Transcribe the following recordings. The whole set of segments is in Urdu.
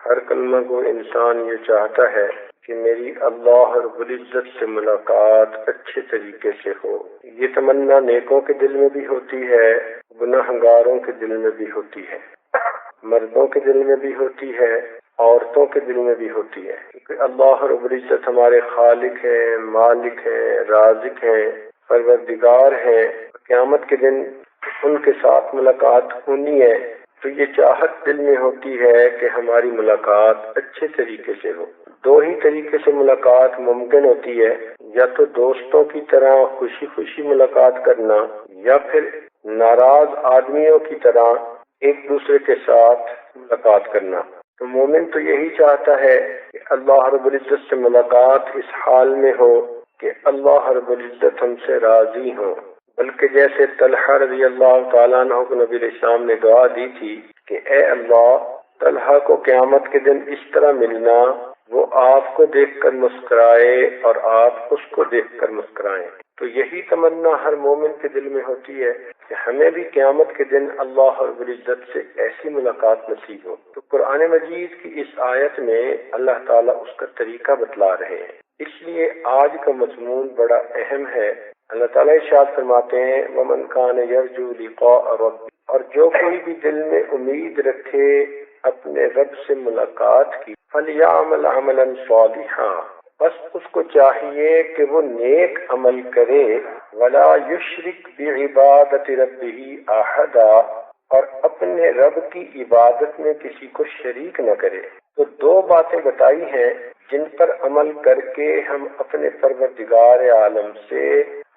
ہر کلمہ کو انسان یہ چاہتا ہے کہ میری اللہ رب العزت سے ملاقات اچھے طریقے سے ہو۔ یہ تمنا نیکوں کے دل میں بھی ہوتی ہے، گناہگاروں کے دل میں بھی ہوتی ہے، مردوں کے دل میں بھی ہوتی ہے، عورتوں کے دل میں بھی ہوتی ہے، کیونکہ اللہ رب العزت ہمارے خالق ہیں، مالک ہیں، رازق ہیں، پروردگار ہیں۔ قیامت کے دن ان کے ساتھ ملاقات ہونی ہے تو یہ چاہت دل میں ہوتی ہے کہ ہماری ملاقات اچھے طریقے سے ہو۔ دو ہی طریقے سے ملاقات ممکن ہوتی ہے، یا تو دوستوں کی طرح خوشی خوشی ملاقات کرنا، یا پھر ناراض آدمیوں کی طرح ایک دوسرے کے ساتھ ملاقات کرنا۔ تو مومن تو یہی چاہتا ہے کہ اللہ رب العزت سے ملاقات اس حال میں ہو کہ اللہ رب العزت ہم سے راضی ہو، بلکہ جیسے طلحہ رضی اللہ تعالیٰ عنہ کو نبی علیہ السلام نے دعا دی تھی کہ اے اللہ، طلحہ کو قیامت کے دن اس طرح ملنا وہ آپ کو دیکھ کر مسکرائے اور آپ اس کو دیکھ کر مسکرائیں۔ تو یہی تمنا ہر مومن کے دل میں ہوتی ہے کہ ہمیں بھی قیامت کے دن اللہ رب العزت سے ایسی ملاقات نصیب ہو۔ تو قرآن مجید کی اس آیت میں اللہ تعالیٰ اس کا طریقہ بتلا رہے ہیں، اس لیے آج کا مضمون بڑا اہم ہے۔ اللہ تعالیٰ ارشاد فرماتے ہیں وَمَنْ كَانَ يَرْجُو لِقَاءَ رَبِّهِ، اور جو کوئی بھی دل میں امید رکھے اپنے رب سے ملاقات کی، فَلْيَعْمَلْ عَمَلًا صَالِحًا، بس اس کو چاہیے کہ وہ نیک عمل کرے، وَلَا يُشْرِكْ بِعِبَادَةِ رَبِّهِ أَحَدًا، اور اپنے رب کی عبادت میں کسی کو شریک نہ کرے۔ تو دو باتیں بتائی ہیں جن پر عمل کر کے ہم اپنے پروردگار عالم سے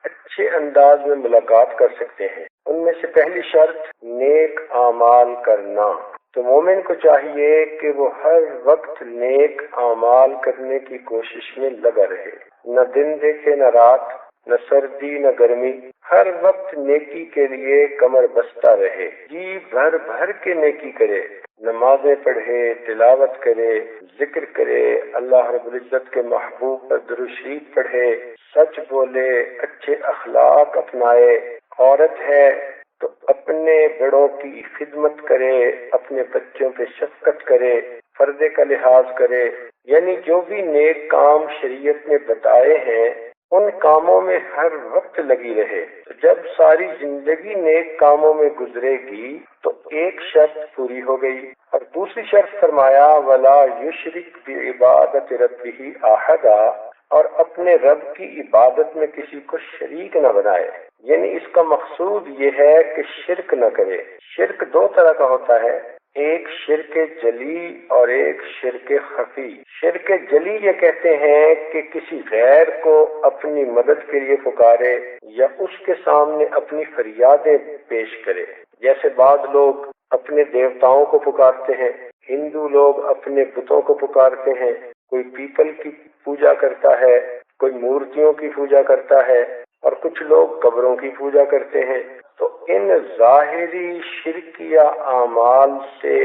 اچھے انداز میں ملاقات کر سکتے ہیں۔ ان میں سے پہلی شرط نیک اعمال کرنا۔ تو مومن کو چاہیے کہ وہ ہر وقت نیک اعمال کرنے کی کوشش میں لگا رہے، نہ دن دیکھے نہ رات، نہ سردی نہ گرمی، ہر وقت نیکی کے لیے کمر بستہ رہے، جی بھر بھر کے نیکی کرے، نمازیں پڑھے، تلاوت کرے، ذکر کرے، اللہ رب العزت کے محبوب پر درود شریف پڑھے، سچ بولے، اچھے اخلاق اپنائے، عورت ہے تو اپنے بڑوں کی خدمت کرے، اپنے بچوں پہ شفقت کرے، پردے کا لحاظ کرے، یعنی جو بھی نیک کام شریعت نے بتائے ہیں ان کاموں میں ہر وقت لگی رہے۔ تو جب ساری زندگی نیک کاموں میں گزرے گی تو ایک شرط پوری ہو گئی، اور دوسری شرط فرمایا وَلَا يُشْرِكْ بِعِبَادَةِ رَبِّهِ أَحَدًا، اور اپنے رب کی عبادت میں کسی کو شریک نہ بنائے۔ یعنی اس کا مقصود یہ ہے کہ شرک نہ کرے۔ شرک دو طرح کا ہوتا ہے، ایک شرک جلی اور ایک شرک خفی۔ شرک جلی یہ کہتے ہیں کہ کسی غیر کو اپنی مدد کے لیے پکارے یا اس کے سامنے اپنی فریادیں پیش کرے، جیسے بعض لوگ اپنے دیوتاؤں کو پکارتے ہیں، ہندو لوگ اپنے بتوں کو پکارتے ہیں، کوئی پیپل کی پوجا کرتا ہے، کوئی مورتیوں کی پوجا کرتا ہے، اور کچھ لوگ قبروں کی پوجا کرتے ہیں۔ تو ان ظاہری شرکیہ اعمال سے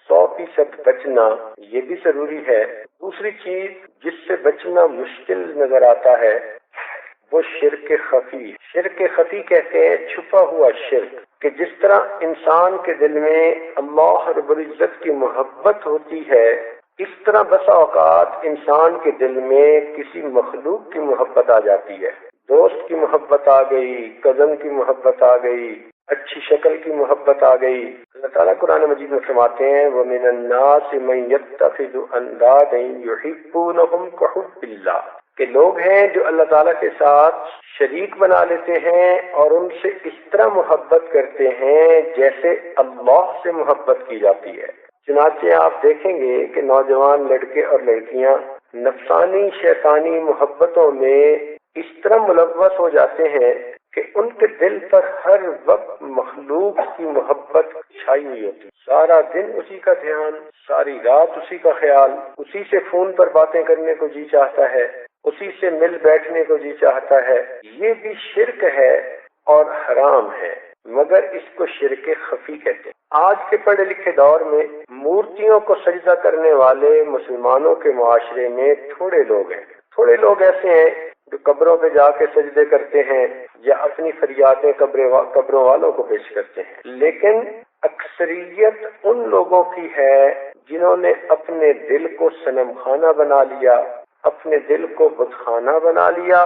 100% بچنا یہ بھی ضروری ہے۔ دوسری چیز جس سے بچنا مشکل نظر آتا ہے وہ شرک خفی۔ شرک خفی کہتے ہیں چھپا ہوا شرک، کہ جس طرح انسان کے دل میں اللہ رب العزت کی محبت ہوتی ہے، اس طرح بسا اوقات انسان کے دل میں کسی مخلوق کی محبت آ جاتی ہے، دوست کی محبت آ گئی، کزن کی محبت آ گئی، اچھی شکل کی محبت آ گئی۔ اللہ تعالیٰ قرآن مجید میں فرماتے ہیں وَمِنَ النَّاسِ مَن يَتَّخِذُ أَندَادًا يُحِبُّونَهُمْ كَحُبِّ اللَّهِ، کہ لوگ ہیں جو اللہ تعالیٰ کے ساتھ شریک بنا لیتے ہیں اور ان سے اس طرح محبت کرتے ہیں جیسے اللہ سے محبت کی جاتی ہے۔ چنانچہ آپ دیکھیں گے کہ نوجوان لڑکے اور لڑکیاں نفسانی شیطانی محبتوں میں اس طرح ملوث ہو جاتے ہیں کہ ان کے دل پر ہر وقت مخلوق کی محبت چھائی ہوئی ہوتی، سارا دن اسی کا دھیان، ساری رات اسی کا خیال، اسی سے فون پر باتیں کرنے کو جی چاہتا ہے، اسی سے مل بیٹھنے کو جی چاہتا ہے۔ یہ بھی شرک ہے اور حرام ہے، مگر اس کو شرک خفی کہتے ہیں۔ آج کے پڑھے لکھے دور میں مورتیوں کو سجدہ کرنے والے مسلمانوں کے معاشرے میں تھوڑے لوگ ہیں، تھوڑے لوگ ایسے ہیں جو قبروں پہ جا کے سجدے کرتے ہیں یا اپنی فریادیں قبروں والوں کو پیش کرتے ہیں، لیکن اکثریت ان لوگوں کی ہے جنہوں نے اپنے دل کو صنم خانہ بنا لیا، اپنے دل کو بت خانہ بنا لیا،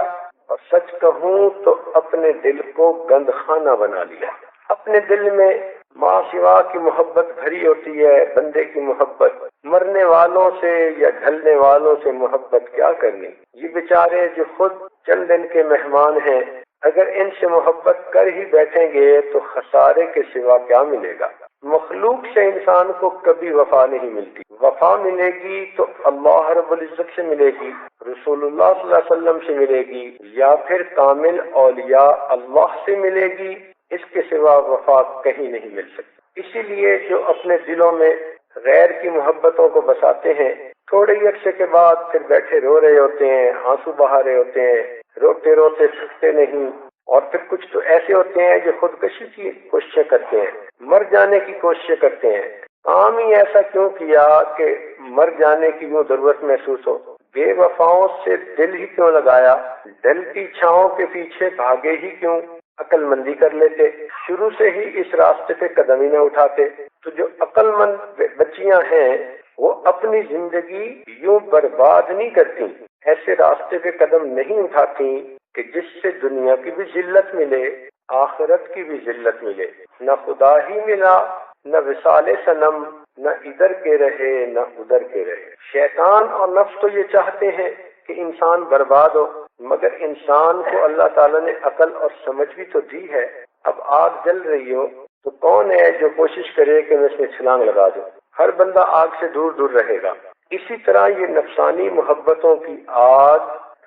اور سچ کہوں تو اپنے دل کو گند خانہ بنا لیا۔ اپنے دل میں ماں سوا کی محبت بھری ہوتی ہے، بندے کی محبت، مرنے والوں سے یا ڈھلنے والوں سے محبت کیا کرنی۔ یہ بیچارے جو خود چند دن کے مہمان ہیں، اگر ان سے محبت کر ہی بیٹھیں گے تو خسارے کے سوا کیا ملے گا۔ مخلوق سے انسان کو کبھی وفا نہیں ملتی، وفا ملے گی تو اللہ رب العزت سے ملے گی، رسول اللہ صلی اللہ علیہ وسلم سے ملے گی، یا پھر کامل اولیاء اللہ سے ملے گی، اس کے سوا وفا کہیں نہیں مل سکتی۔ اسی لیے جو اپنے دلوں میں غیر کی محبتوں کو بساتے ہیں، تھوڑے ہی عرصے کے بعد پھر بیٹھے رو رہے ہوتے ہیں، آنسو بہا رہے ہوتے ہیں، روتے روتے تھکتے نہیں، اور پھر کچھ تو ایسے ہوتے ہیں جو خودکشی کی کوششیں کرتے ہیں، مر جانے کی کوششیں کرتے ہیں۔ کام ہی ایسا کیوں کیا کہ مر جانے کی وہ ضرورت محسوس ہو؟ بے وفاؤں سے دل ہی کیوں لگایا؟ ڈھلتی چھاؤں کے پیچھے بھاگے ہی کیوں؟ عقل مندی کر لیتے، شروع سے ہی اس راستے پہ قدم ہی نہ اٹھاتے۔ تو جو عقل مند بچیاں ہیں وہ اپنی زندگی یوں برباد نہیں کرتی، ایسے راستے پہ قدم نہیں اٹھاتی کہ جس سے دنیا کی بھی ذلت ملے، آخرت کی بھی ذلت ملے۔ نہ خدا ہی ملا، نہ وصال صنم، نہ ادھر کے رہے نہ ادھر کے رہے۔ شیطان اور نفس تو یہ چاہتے ہیں کہ انسان برباد ہو، مگر انسان کو اللہ تعالیٰ نے عقل اور سمجھ بھی تو دی ہے۔ اب آگ جل رہی ہو تو کون ہے جو کوشش کرے کہ میں اس میں چھلانگ لگا دوں؟ ہر بندہ آگ سے دور دور رہے گا۔ اسی طرح یہ نفسانی محبتوں کی آگ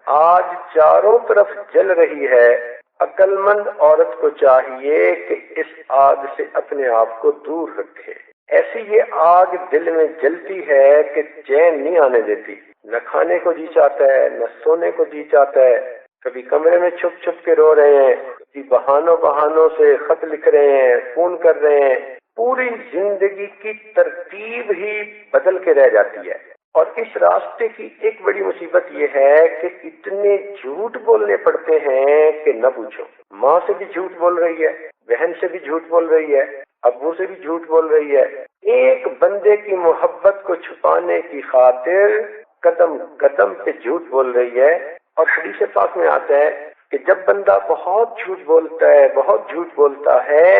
آج چاروں طرف جل رہی ہے۔ عقل مند عورت کو چاہیے کہ اس آگ سے اپنے آپ کو دور رکھے۔ ایسی یہ آگ دل میں جلتی ہے کہ چین نہیں آنے دیتی، نہ کھانے کو جی چاہتا ہے، نہ سونے کو جی چاہتا ہے، کبھی کمرے میں چھپ چھپ کے رو رہے ہیں، کبھی بہانوں سے خط لکھ رہے ہیں، فون کر رہے ہیں، پوری زندگی کی ترتیب ہی بدل کے رہ جاتی ہے۔ اور اس راستے کی ایک بڑی مصیبت یہ ہے کہ اتنے جھوٹ بولنے پڑتے ہیں کہ نہ پوچھو۔ ماں سے بھی جھوٹ بول رہی ہے، بہن سے بھی جھوٹ بول رہی ہے، ابو سے بھی جھوٹ بول رہی ہے، ایک بندے کی محبت کو چھپانے کی خاطر قدم قدم پہ جھوٹ بول رہی ہے۔ اور حدیث پاک میں آتا ہے کہ جب بندہ بہت جھوٹ بولتا ہے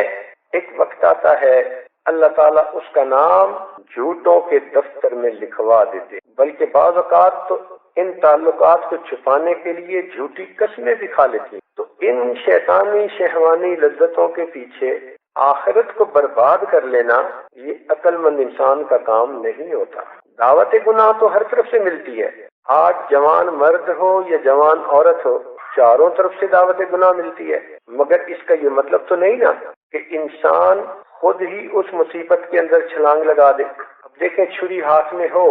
ایک وقت آتا ہے اللہ تعالیٰ اس کا نام جھوٹوں کے دفتر میں لکھوا دیتے، بلکہ بعض اوقات تو ان تعلقات کو چھپانے کے لیے جھوٹی قسمیں بھی کھا لیتی۔ تو ان شیطانی شہوانی لذتوں کے پیچھے آخرت کو برباد کر لینا یہ عقل مند انسان کا کام نہیں ہوتا۔ دعوت گناہ تو ہر طرف سے ملتی ہے، آج جوان مرد ہو یا جوان عورت ہو، چاروں طرف سے دعوت گناہ ملتی ہے، مگر اس کا یہ مطلب تو نہیں نا کہ انسان خود ہی اس مصیبت کے اندر چھلانگ لگا دے۔ اب دیکھیں چھری ہاتھ میں ہو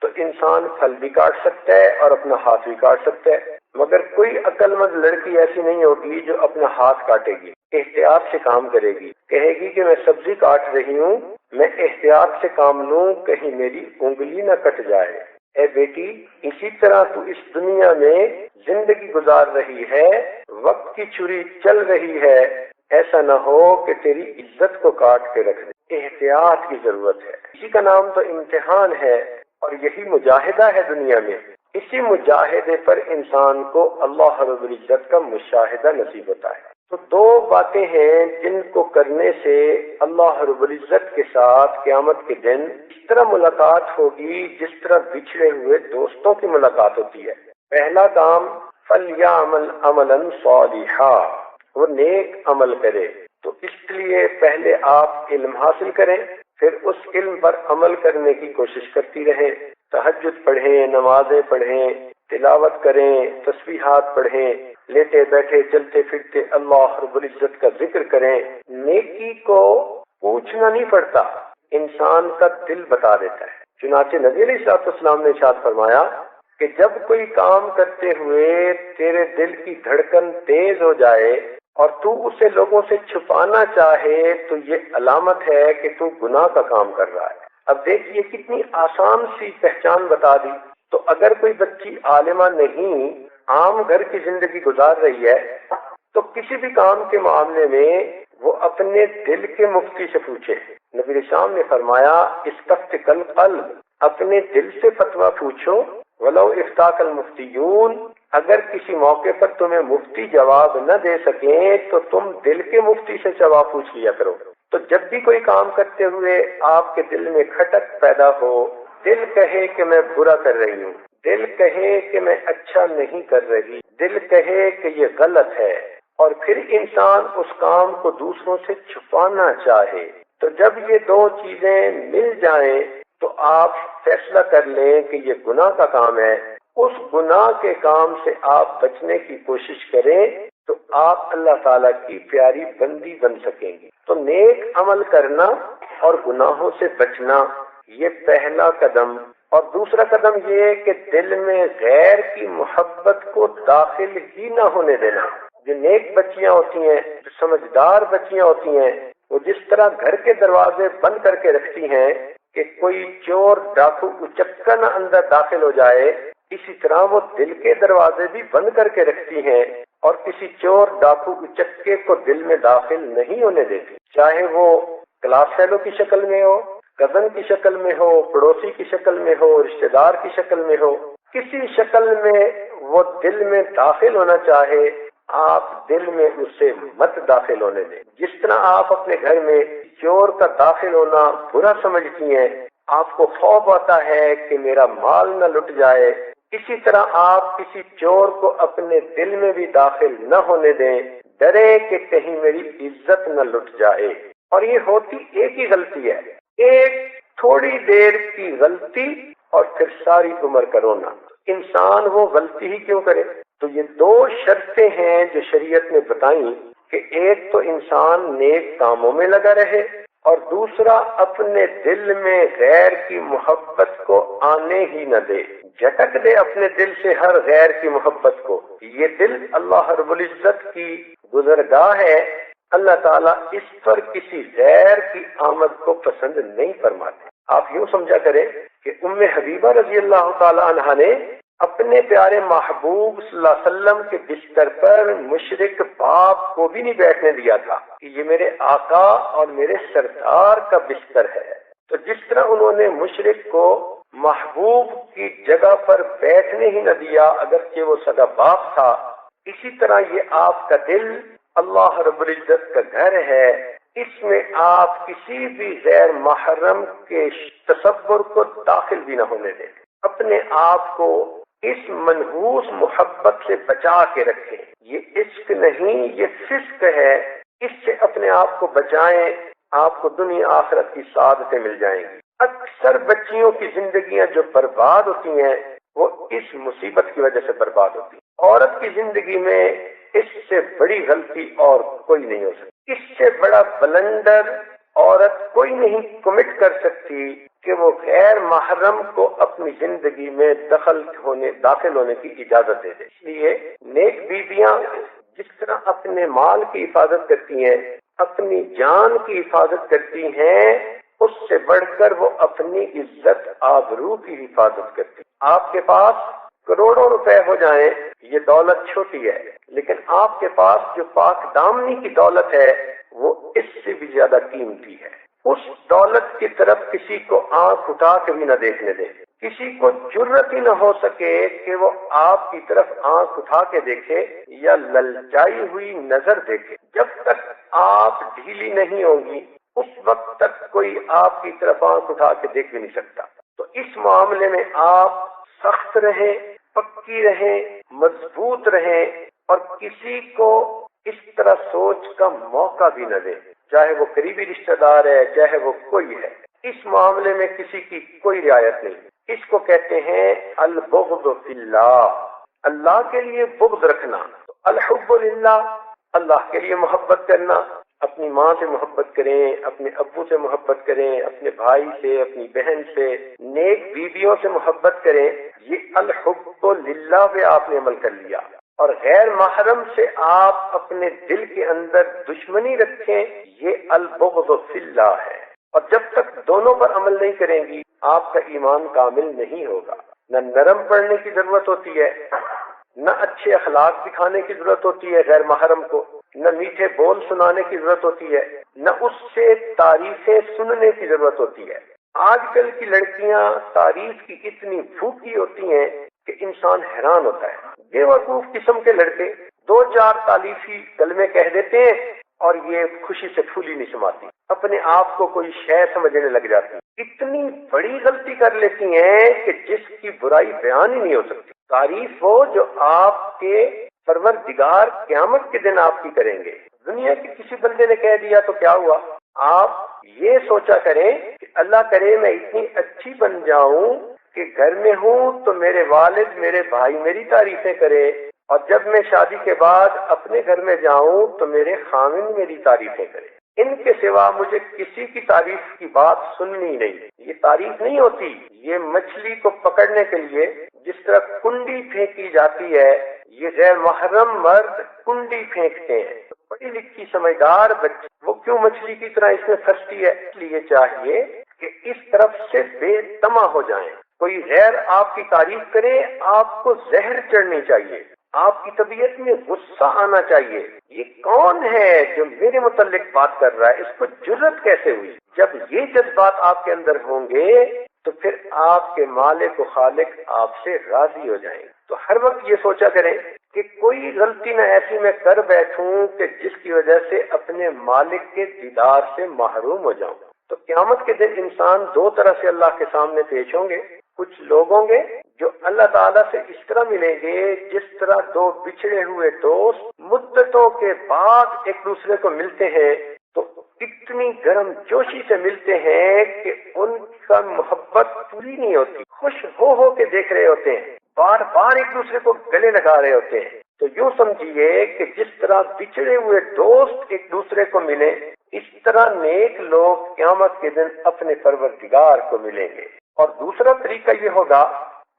تو انسان پھل بھی کاٹ سکتا ہے اور اپنا ہاتھ بھی کاٹ سکتا ہے، مگر کوئی عقل مند لڑکی ایسی نہیں ہوگی جو اپنا ہاتھ کاٹے گی، احتیاط سے کام کرے گی، کہے گی کہ میں سبزی کاٹ رہی ہوں، میں احتیاط سے کام لوں کہیں میری انگلی نہ کٹ جائے۔ اے بیٹی، اسی طرح تو اس دنیا میں زندگی گزار رہی ہے، وقت کی چھری چل رہی ہے، ایسا نہ ہو کہ تیری عزت کو کاٹ کے رکھ دے۔ احتیاط کی ضرورت ہے، اسی کا نام تو امتحان ہے، اور یہی مجاہدہ ہے دنیا میں۔ اسی مجاہدے پر انسان کو اللہ رب العزت کا مشاہدہ نصیب ہوتا ہے۔ تو دو باتیں ہیں جن کو کرنے سے اللہ رب العزت کے ساتھ قیامت کے دن اس طرح ملاقات ہوگی جس طرح بچھڑے ہوئے دوستوں کی ملاقات ہوتی ہے۔ پہلا کام فَلْيَعْمَلْ عَمَلًا صَالِحًا، وہ نیک عمل کرے۔ تو اس لیے پہلے آپ علم حاصل کریں، پھر اس علم پر عمل کرنے کی کوشش کرتی رہیں، تہجد پڑھیں، نمازیں پڑھیں، تلاوت کریں، تسبیحات پڑھیں، لیٹے بیٹھے چلتے پھرتے اللہ رب العزت کا ذکر کریں۔ نیکی کو پوچھنا نہیں پڑتا، انسان کا دل بتا دیتا ہے۔ چنانچہ نبی علیہ السلام نے ارشاد فرمایا کہ جب کوئی کام کرتے ہوئے تیرے دل کی دھڑکن تیز ہو جائے اور تو اسے لوگوں سے چھپانا چاہے تو یہ علامت ہے کہ تو گناہ کا کام کر رہا ہے۔ اب دیکھیے کتنی آسان سی پہچان بتا دی۔ تو اگر کوئی بچی عالمہ نہیں، عام گھر کی زندگی گزار رہی ہے، تو کسی بھی کام کے معاملے میں وہ اپنے دل کے مفتی سے پوچھے، نبی شام نے فرمایا استفتق القلب، اپنے دل سے فتویٰ پوچھو، ولو افتاک المفتیون، اگر کسی موقع پر تمہیں مفتی جواب نہ دے سکیں تو تم دل کے مفتی سے جواب پوچھ لیا کرو۔ تو جب بھی کوئی کام کرتے ہوئے آپ کے دل میں کھٹک پیدا ہو، دل کہے کہ میں برا کر رہی ہوں، دل کہے کہ میں اچھا نہیں کر رہی، دل کہے کہ یہ غلط ہے، اور پھر انسان اس کام کو دوسروں سے چھپانا چاہے، تو جب یہ دو چیزیں مل جائیں تو آپ فیصلہ کر لیں کہ یہ گناہ کا کام ہے، اس گناہ کے کام سے آپ بچنے کی کوشش کریں تو آپ اللہ تعالیٰ کی پیاری بندی بن سکیں گے۔ تو نیک عمل کرنا اور گناہوں سے بچنا، یہ پہلا قدم۔ اور دوسرا قدم یہ ہے کہ دل میں غیر کی محبت کو داخل ہی نہ ہونے دینا۔ جو نیک بچیاں ہوتی ہیں، جو سمجھدار بچیاں ہوتی ہیں، وہ جس طرح گھر کے دروازے بند کر کے رکھتی ہیں کہ کوئی چور ڈاکو اچکا نہ اندر داخل ہو جائے، اسی طرح وہ دل کے دروازے بھی بند کر کے رکھتی ہیں اور کسی چور ڈاکو اچکے کو دل میں داخل نہیں ہونے دیتی، چاہے وہ کلاس فیلو کی شکل میں ہو، کزن کی شکل میں ہو، پڑوسی کی شکل میں ہو، رشتہ دار کی شکل میں ہو، کسی شکل میں وہ دل میں داخل ہونا چاہے، آپ دل میں اسے مت داخل ہونے دیں۔ جس طرح آپ اپنے گھر میں چور کا داخل ہونا برا سمجھتی ہیں، آپ کو خوف آتا ہے کہ میرا مال نہ لٹ جائے، اسی طرح آپ کسی چور کو اپنے دل میں بھی داخل نہ ہونے دیں، ڈرے کہ کہیں میری عزت نہ لٹ جائے۔ اور یہ ہوتی ایک ہی غلطی ہے، ایک تھوڑی دیر کی غلطی اور پھر ساری عمر کا رونا۔ انسان وہ غلطی ہی کیوں کرے؟ تو یہ دو شرطیں ہیں جو شریعت نے بتائیں کہ ایک تو انسان نیک کاموں میں لگا رہے اور دوسرا اپنے دل میں غیر کی محبت کو آنے ہی نہ دے، جھٹک دے اپنے دل سے ہر غیر کی محبت کو۔ یہ دل اللہ رب العزت کی گزرگاہ ہے، اللہ تعالیٰ اس پر کسی غیر کی آمد کو پسند نہیں فرماتے۔ آپ یوں سمجھا کریں کہ ام حبیبہ رضی اللہ تعالی عنہا نے اپنے پیارے محبوب صلی اللہ علیہ وسلم کے بستر پر مشرک باپ کو بھی نہیں بیٹھنے دیا تھا کہ یہ میرے آقا اور میرے سردار کا بستر ہے۔ تو جس طرح انہوں نے مشرک کو محبوب کی جگہ پر بیٹھنے ہی نہ دیا اگرچہ وہ سگا باپ تھا، اسی طرح یہ آپ کا دل اللہ رب العزت کا گھر ہے، اس میں آپ کسی بھی غیر محرم کے تصور کو داخل بھی نہ ہونے دیں، اپنے آپ کو اس منحوس محبت سے بچا کے رکھیں۔ یہ عشق نہیں، یہ فسق ہے، اس سے اپنے آپ کو بچائیں، آپ کو دنیا آخرت کی سعادتیں مل جائیں گی۔ اکثر بچیوں کی زندگیاں جو برباد ہوتی ہیں وہ اس مصیبت کی وجہ سے برباد ہوتی ہیں۔ عورت کی زندگی میں اس سے بڑی غلطی اور کوئی نہیں ہو سکتی، اس سے بڑا بلنڈر عورت کوئی نہیں کمٹ کر سکتی کہ وہ غیر محرم کو اپنی زندگی میں داخل ہونے کی اجازت دے دے۔ اس لیے نیک بیویاں جس طرح اپنے مال کی حفاظت کرتی ہیں، اپنی جان کی حفاظت کرتی ہیں، اس سے بڑھ کر وہ اپنی عزت آبرو کی حفاظت کرتی ہیں۔ آپ کے پاس کروڑوں روپے ہو جائیں، یہ دولت چھوٹی ہے، لیکن آپ کے پاس جو پاک دامنی کی دولت ہے وہ اس سے بھی زیادہ قیمتی ہے۔ اس دولت کی طرف کسی کو آنکھ اٹھا کے بھی نہ دیکھنے دیں، کسی کو جرت ہی نہ ہو سکے کہ وہ آپ کی طرف آنکھ اٹھا کے دیکھے یا للچائی ہوئی نظر دیکھے۔ جب تک آپ ڈھیلی نہیں ہوں گی اس وقت تک کوئی آپ کی طرف آنکھ اٹھا کے دیکھ بھی نہیں سکتا۔ تو اس معاملے میں آپ سخت رہیں، پکی رہیں، مضبوط رہیں اور کسی کو اس طرح سوچ کا موقع بھی نہ دیں، چاہے وہ قریبی رشتہ دار ہے، چاہے وہ کوئی ہے۔ اس معاملے میں کسی کی کوئی رعایت نہیں۔ اس کو کہتے ہیں البغض فی اللہ، اللہ کے لیے بغض رکھنا۔ الحب للہ، اللہ کے لیے محبت کرنا، اپنی ماں سے محبت کریں، اپنے ابو سے محبت کریں، اپنے بھائی سے، اپنی بہن سے، نیک بیویوں سے محبت کریں، یہ الحب للہ پہ آپ نے عمل کر لیا۔ اور غیر محرم سے آپ اپنے دل کے اندر دشمنی رکھیں، یہ البغض فی اللہ ہے۔ اور جب تک دونوں پر عمل نہیں کریں گی آپ کا ایمان کامل نہیں ہوگا۔ نہ نرم پڑنے کی ضرورت ہوتی ہے، نہ اچھے اخلاق دکھانے کی ضرورت ہوتی ہے غیر محرم کو، نہ میٹھے بول سنانے کی ضرورت ہوتی ہے، نہ اس سے تعریفیں سننے کی ضرورت ہوتی ہے۔ آج کل کی لڑکیاں تعریف کی اتنی بھوکی ہوتی ہیں کہ انسان حیران ہوتا ہے۔ بے وقوف قسم کے لڑکے دو چار تعریفی کلمے کہہ دیتے ہیں اور یہ خوشی سے پھولی نہیں سماتی، اپنے آپ کو کوئی شے سمجھنے لگ جاتی، اتنی بڑی غلطی کر لیتی ہیں کہ جس کی برائی بیان ہی نہیں ہو سکتی۔ تعریف وہ جو آپ کے پروردگار قیامت کے دن آپ کی کریں گے۔ دنیا کے کسی بندے نے کہہ دیا تو کیا ہوا؟ آپ یہ سوچا کریں کہ اللہ کرے میں اتنی اچھی بن جاؤں کہ گھر میں ہوں تو میرے والد میرے بھائی میری تعریفیں کرے، اور جب میں شادی کے بعد اپنے گھر میں جاؤں تو میرے خاوند میری تعریفیں کرے۔ ان کے سوا مجھے کسی کی تعریف کی بات سننی نہیں۔ یہ تعریف نہیں ہوتی، یہ مچھلی کو پکڑنے کے لیے جس طرح کنڈی پھینکی جاتی ہے، یہ غیر محرم مرد کنڈی پھینکتے ہیں۔ پڑھی لکھی سمجھدار بچی وہ کیوں مچھلی کی طرح اس میں پھنستی ہے؟ اس لیے چاہیے کہ اس طرف سے بے طمع ہو جائیں۔ کوئی غیر آپ کی تعریف کرے، آپ کو زہر چڑھنی چاہیے، آپ کی طبیعت میں غصہ آنا چاہیے، یہ کون ہے جو میرے متعلق بات کر رہا ہے، اس کو جرأت کیسے ہوئی؟ جب یہ جذبات آپ کے اندر ہوں گے تو پھر آپ کے مالک و خالق آپ سے راضی ہو جائیں گے۔ تو ہر وقت یہ سوچا کریں کہ کوئی غلطی نہ ایسی میں کر بیٹھوں کہ جس کی وجہ سے اپنے مالک کے دیدار سے محروم ہو جاؤں۔ تو قیامت کے دن انسان دو طرح سے اللہ کے سامنے پیش ہوں گے۔ کچھ لوگ ہوں گے جو اللہ تعالیٰ سے اس طرح ملیں گے جس طرح دو بچھڑے ہوئے دوست مدتوں کے بعد ایک دوسرے کو ملتے ہیں تو اتنی گرم جوشی سے ملتے ہیں کہ ان کا محبت پوری نہیں ہوتی، خوش ہو کے دیکھ رہے ہوتے ہیں، بار بار ایک دوسرے کو گلے لگا رہے ہوتے ہیں۔ تو یوں سمجھیے کہ جس طرح بچھڑے ہوئے دوست ایک دوسرے کو ملے، اس طرح نیک لوگ قیامت کے دن اپنے پروردگار کو ملیں گے۔ اور دوسرا طریقہ یہ ہوگا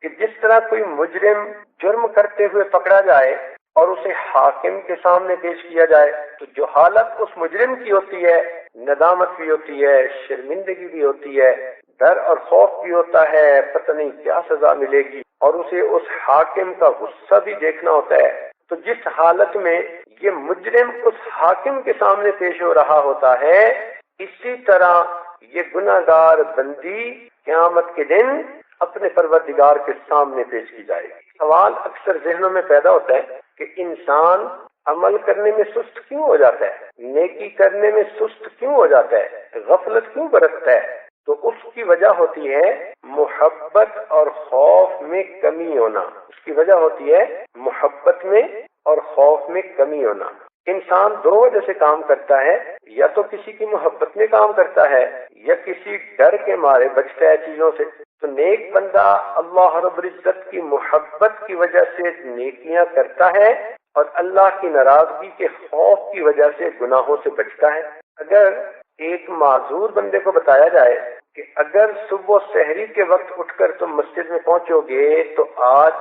کہ جس طرح کوئی مجرم جرم کرتے ہوئے پکڑا جائے اور اسے حاکم کے سامنے پیش کیا جائے تو جو حالت اس مجرم کی ہوتی ہے، ندامت بھی ہوتی ہے، شرمندگی بھی ہوتی ہے، ڈر اور خوف بھی ہوتا ہے، پتہ نہیں کیا سزا ملے گی، اور اسے اس حاکم کا غصہ بھی دیکھنا ہوتا ہے۔ تو جس حالت میں یہ مجرم اس حاکم کے سامنے پیش ہو رہا ہوتا ہے، اسی طرح یہ گناہگار بندی قیامت کے دن اپنے پروردگار کے سامنے پیش کی جائے گی۔ سوال اکثر ذہنوں میں پیدا ہوتا ہے کہ انسان عمل کرنے میں سست کیوں ہو جاتا ہے، نیکی کرنے میں سست کیوں ہو جاتا ہے، غفلت کیوں برتتا ہے؟ تو اس کی وجہ ہوتی ہے محبت اور خوف میں کمی ہونا۔ اس کی وجہ ہوتی ہے محبت میں اور خوف میں کمی ہونا۔ انسان دو وجہ سے کام کرتا ہے، یا تو کسی کی محبت میں کام کرتا ہے یا کسی ڈر کے مارے بچتا ہے چیزوں سے۔ تو نیک بندہ اللہ رب العزت کی محبت کی وجہ سے نیکیاں کرتا ہے اور اللہ کی ناراضگی کے خوف کی وجہ سے گناہوں سے بچتا ہے۔ اگر ایک معذور بندے کو بتایا جائے کہ اگر صبح سحری کے وقت اٹھ کر تم مسجد میں پہنچو گے تو آج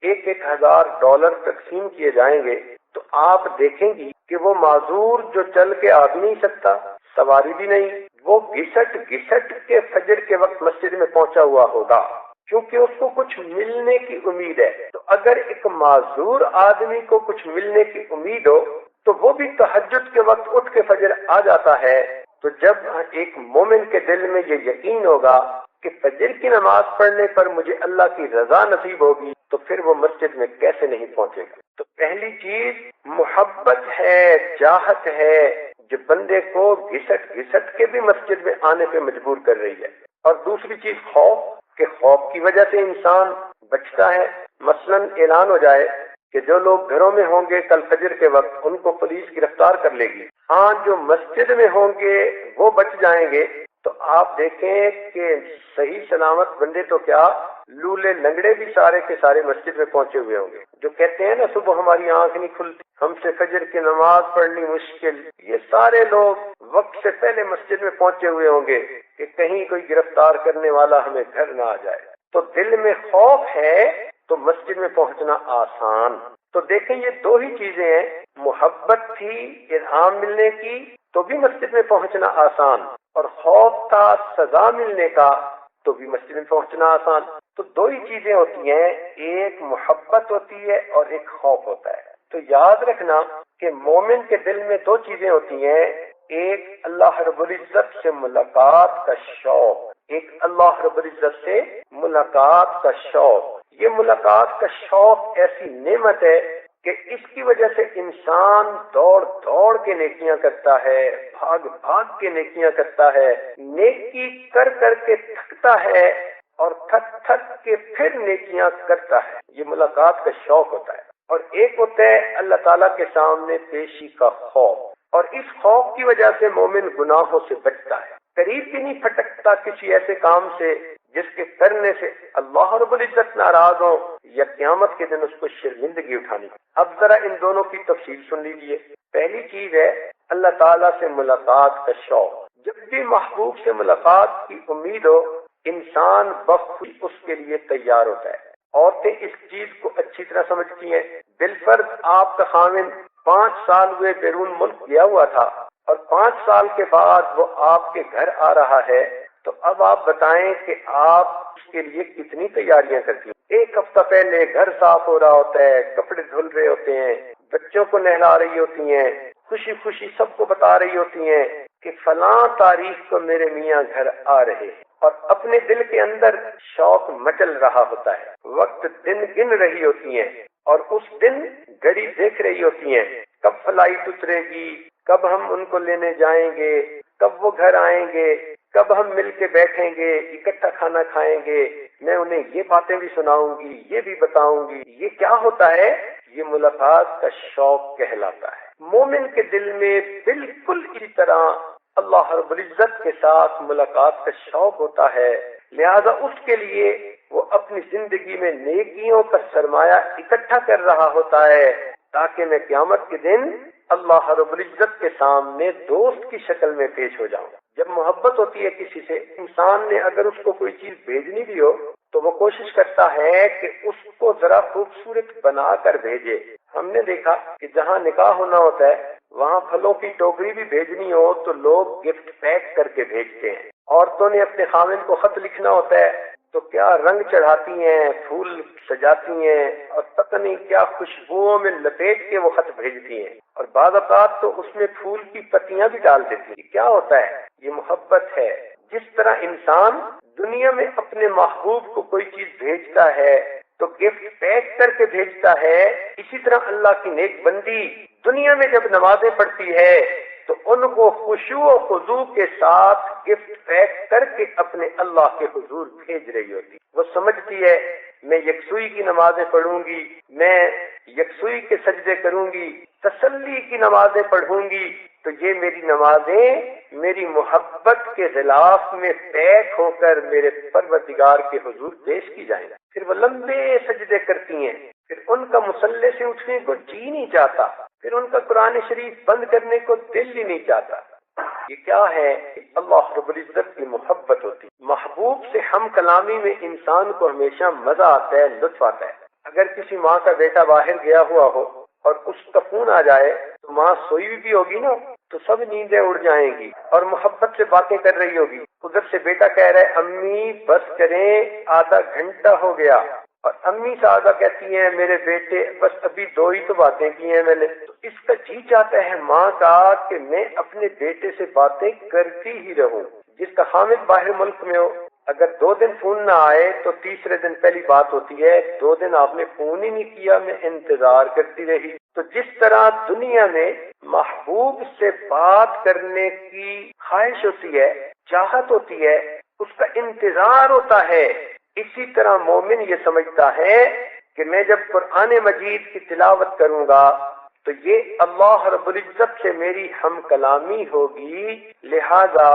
$1,000 تقسیم کیے جائیں گے، تو آپ دیکھیں گی کہ وہ معذور جو چل کے آ بھی نہیں سکتا، سواری بھی نہیں، وہ گھسٹ گھسٹ کے فجر کے وقت مسجد میں پہنچا ہوا ہوگا، کیونکہ اس کو کچھ ملنے کی امید ہے۔ تو اگر ایک معذور آدمی کو کچھ ملنے کی امید ہو تو وہ بھی تہجد کے وقت اٹھ کے فجر آ جاتا ہے۔ تو جب ایک مومن کے دل میں یہ یقین ہوگا کہ فجر کی نماز پڑھنے پر مجھے اللہ کی رضا نصیب ہوگی تو پھر وہ مسجد میں کیسے نہیں پہنچے گا۔ تو پہلی چیز محبت ہے، چاہت ہے، جو بندے کو گھسٹ گھسٹ کے بھی مسجد میں آنے پہ مجبور کر رہی ہے۔ اور دوسری چیز خوف، کہ خوف کی وجہ سے انسان بچتا ہے۔ مثلا اعلان ہو جائے کہ جو لوگ گھروں میں ہوں گے کل فجر کے وقت ان کو پولیس گرفتار کر لے گی، ہاں جو مسجد میں ہوں گے وہ بچ جائیں گے، تو آپ دیکھیں کہ صحیح سلامت بندے تو کیا لولے لنگڑے بھی سارے کے سارے مسجد میں پہنچے ہوئے ہوں گے۔ جو کہتے ہیں نا صبح ہماری آنکھ نہیں کھلتی، ہم سے فجر کی نماز پڑھنی مشکل، یہ سارے لوگ وقت سے پہلے مسجد میں پہنچے ہوئے ہوں گے کہ کہیں کوئی گرفتار کرنے والا ہمیں گھر نہ آ جائے۔ تو دل میں خوف ہے تو مسجد میں پہنچنا آسان۔ تو دیکھیں یہ دو ہی چیزیں ہیں، محبت تھی انعام ملنے کی تو بھی مسجد میں پہنچنا آسان، اور خوف تھا سزا ملنے کا تو بھی مسجد میں پہنچنا آسان۔ تو دو ہی چیزیں ہوتی ہیں، ایک محبت ہوتی ہے اور ایک خوف ہوتا ہے۔ تو یاد رکھنا کہ مومن کے دل میں دو چیزیں ہوتی ہیں، ایک اللہ رب العزت سے ملاقات کا شوق، ایک اللہ رب العزت سے ملاقات کا شوق۔ یہ ملاقات کا شوق ایسی نعمت ہے کہ اس کی وجہ سے انسان دوڑ دوڑ کے نیکیاں کرتا ہے، بھاگ بھاگ کے نیکیاں کرتا ہے، نیکی کر کر کے تھکتا ہے اور تھک تھک کے پھر نیکیاں کرتا ہے۔ یہ ملاقات کا شوق ہوتا ہے۔ اور ایک ہوتا ہے اللہ تعالیٰ کے سامنے پیشی کا خوف، اور اس خوف کی وجہ سے مومن گناہوں سے بچتا ہے، قریب بھی نہیں پھٹکتا کسی ایسے کام سے جس کے کرنے سے اللہ رب العزت ناراض ہو یا قیامت کے دن اس کو شرمندگی اٹھانی۔ اب ذرا ان دونوں کی تفصیل سن لیجئے۔ پہلی چیز ہے اللہ تعالیٰ سے ملاقات کا شوق۔ جب بھی محبوب سے ملاقات کی امید ہو، انسان بخود اس کے لیے تیار ہوتا ہے۔ عورتیں اس چیز کو اچھی طرح سمجھتی ہیں۔ بالفرض آپ کا خاوند 5 سال ہوئے بیرون ملک گیا ہوا تھا اور 5 سال کے بعد وہ آپ کے گھر آ رہا ہے، تو اب آپ بتائیں کہ آپ اس کے لیے کتنی تیاریاں کرتی ہیں۔ 1 ہفتہ پہلے گھر صاف ہو رہا ہوتا ہے، کپڑے دھل رہے ہوتے ہیں، بچوں کو نہلا رہی ہوتی ہیں، خوشی خوشی سب کو بتا رہی ہوتی ہیں کہ فلاں تاریخ کو میرے میاں گھر آ رہے ہیں، اور اپنے دل کے اندر شوق مچل رہا ہوتا ہے۔ وقت دن گن رہی ہوتی ہیں اور اس دن گھڑی دیکھ رہی ہوتی ہیں، کب فلائٹ اترے گی، کب ہم ان کو لینے جائیں گے، کب وہ گھر آئیں گے، کب ہم مل کے بیٹھیں گے، اکٹھا کھانا کھائیں گے، میں انہیں یہ باتیں بھی سناؤں گی، یہ بھی بتاؤں گی۔ یہ کیا ہوتا ہے؟ یہ ملاقات کا شوق کہلاتا ہے۔ مومن کے دل میں بالکل اسی طرح اللہ رب العزت کے ساتھ ملاقات کا شوق ہوتا ہے، لہذا اس کے لیے وہ اپنی زندگی میں نیکیوں کا سرمایہ اکٹھا کر رہا ہوتا ہے تاکہ میں قیامت کے دن اللہ رب العزت کے سامنے دوست کی شکل میں پیش ہو جاؤں۔ جب محبت ہوتی ہے کسی سے، انسان نے اگر اس کو کوئی چیز بھیجنی بھی ہو تو وہ کوشش کرتا ہے کہ اس کو ذرا خوبصورت بنا کر بھیجے۔ ہم نے دیکھا کہ جہاں نکاح ہونا ہوتا ہے وہاں پھلوں کی ٹوکری بھی بھیجنی ہو تو لوگ گفٹ پیک کر کے بھیجتے ہیں۔ عورتوں نے اپنے خاوند کو خط لکھنا ہوتا ہے تو کیا رنگ چڑھاتی ہیں، پھول سجاتی ہیں اور پتہ نہیں کیا خوشبوؤں میں لپیٹ کے وہ خط بھیجتی ہیں، اور بعض اوقات تو اس میں پھول کی پتیاں بھی ڈال دیتی ہیں۔ کیا ہوتا ہے؟ یہ محبت ہے۔ جس طرح انسان دنیا میں اپنے محبوب کو کوئی چیز بھیجتا ہے تو گفٹ پیک کر کے بھیجتا ہے، اسی طرح اللہ کی نیک بندی دنیا میں جب نمازیں پڑھتی ہے تو ان کو خشوع و خضوع کے ساتھ گفٹ پیک کر کے اپنے اللہ کے حضور بھیج رہی ہوتی۔ وہ سمجھتی ہے میں یکسوئی کی نمازیں پڑھوں گی، میں یکسوئی کے سجدے کروں گی، تسلی کی نمازیں پڑھوں گی، تو یہ میری نمازیں میری محبت کے غلاف میں پیک ہو کر میرے پروردگار کے حضور پیش کی جائیں گا۔ پھر وہ لمبے سجدے کرتی ہیں، پھر ان کا مصلے سے اٹھنے کو جی نہیں چاہتا، پھر ان کا قرآن شریف بند کرنے کو دل ہی نہیں چاہتا۔ یہ کیا ہے؟ اللہ رب العزت کی محبت ہوتی۔ محبوب سے ہم کلامی میں انسان کو ہمیشہ مزہ آتا ہے، لطف آتا ہے۔ اگر کسی ماں کا بیٹا باہر گیا ہوا ہو اور اس کا فون آ جائے تو ماں سوئی بھی ہوگی نا، تو سب نیندیں اڑ جائیں گی اور محبت سے باتیں کر رہی ہوگی۔ ادھر سے بیٹا کہہ رہا ہے امی بس کریں، آدھا گھنٹہ ہو گیا، اور امی صاحبہ کہتی ہیں میرے بیٹے بس ابھی 2 ہی تو باتیں کی ہیں میں نے۔ تو اس کا جی چاہتا ہے ماں کا کہ میں اپنے بیٹے سے باتیں کرتی ہی رہوں۔ جس کا خامد باہر ملک میں ہو، اگر 2 دن فون نہ آئے تو تیسرے دن پہلی بات ہوتی ہے 2 دن آپ نے فون ہی نہیں کیا، میں انتظار کرتی رہی۔ تو جس طرح دنیا میں محبوب سے بات کرنے کی خواہش ہوتی ہے، چاہت ہوتی ہے، اس کا انتظار ہوتا ہے، اسی طرح مومن یہ سمجھتا ہے کہ میں جب قرآن مجید کی تلاوت کروں گا تو یہ اللہ رب العزت سے میری ہم کلامی ہوگی، لہذا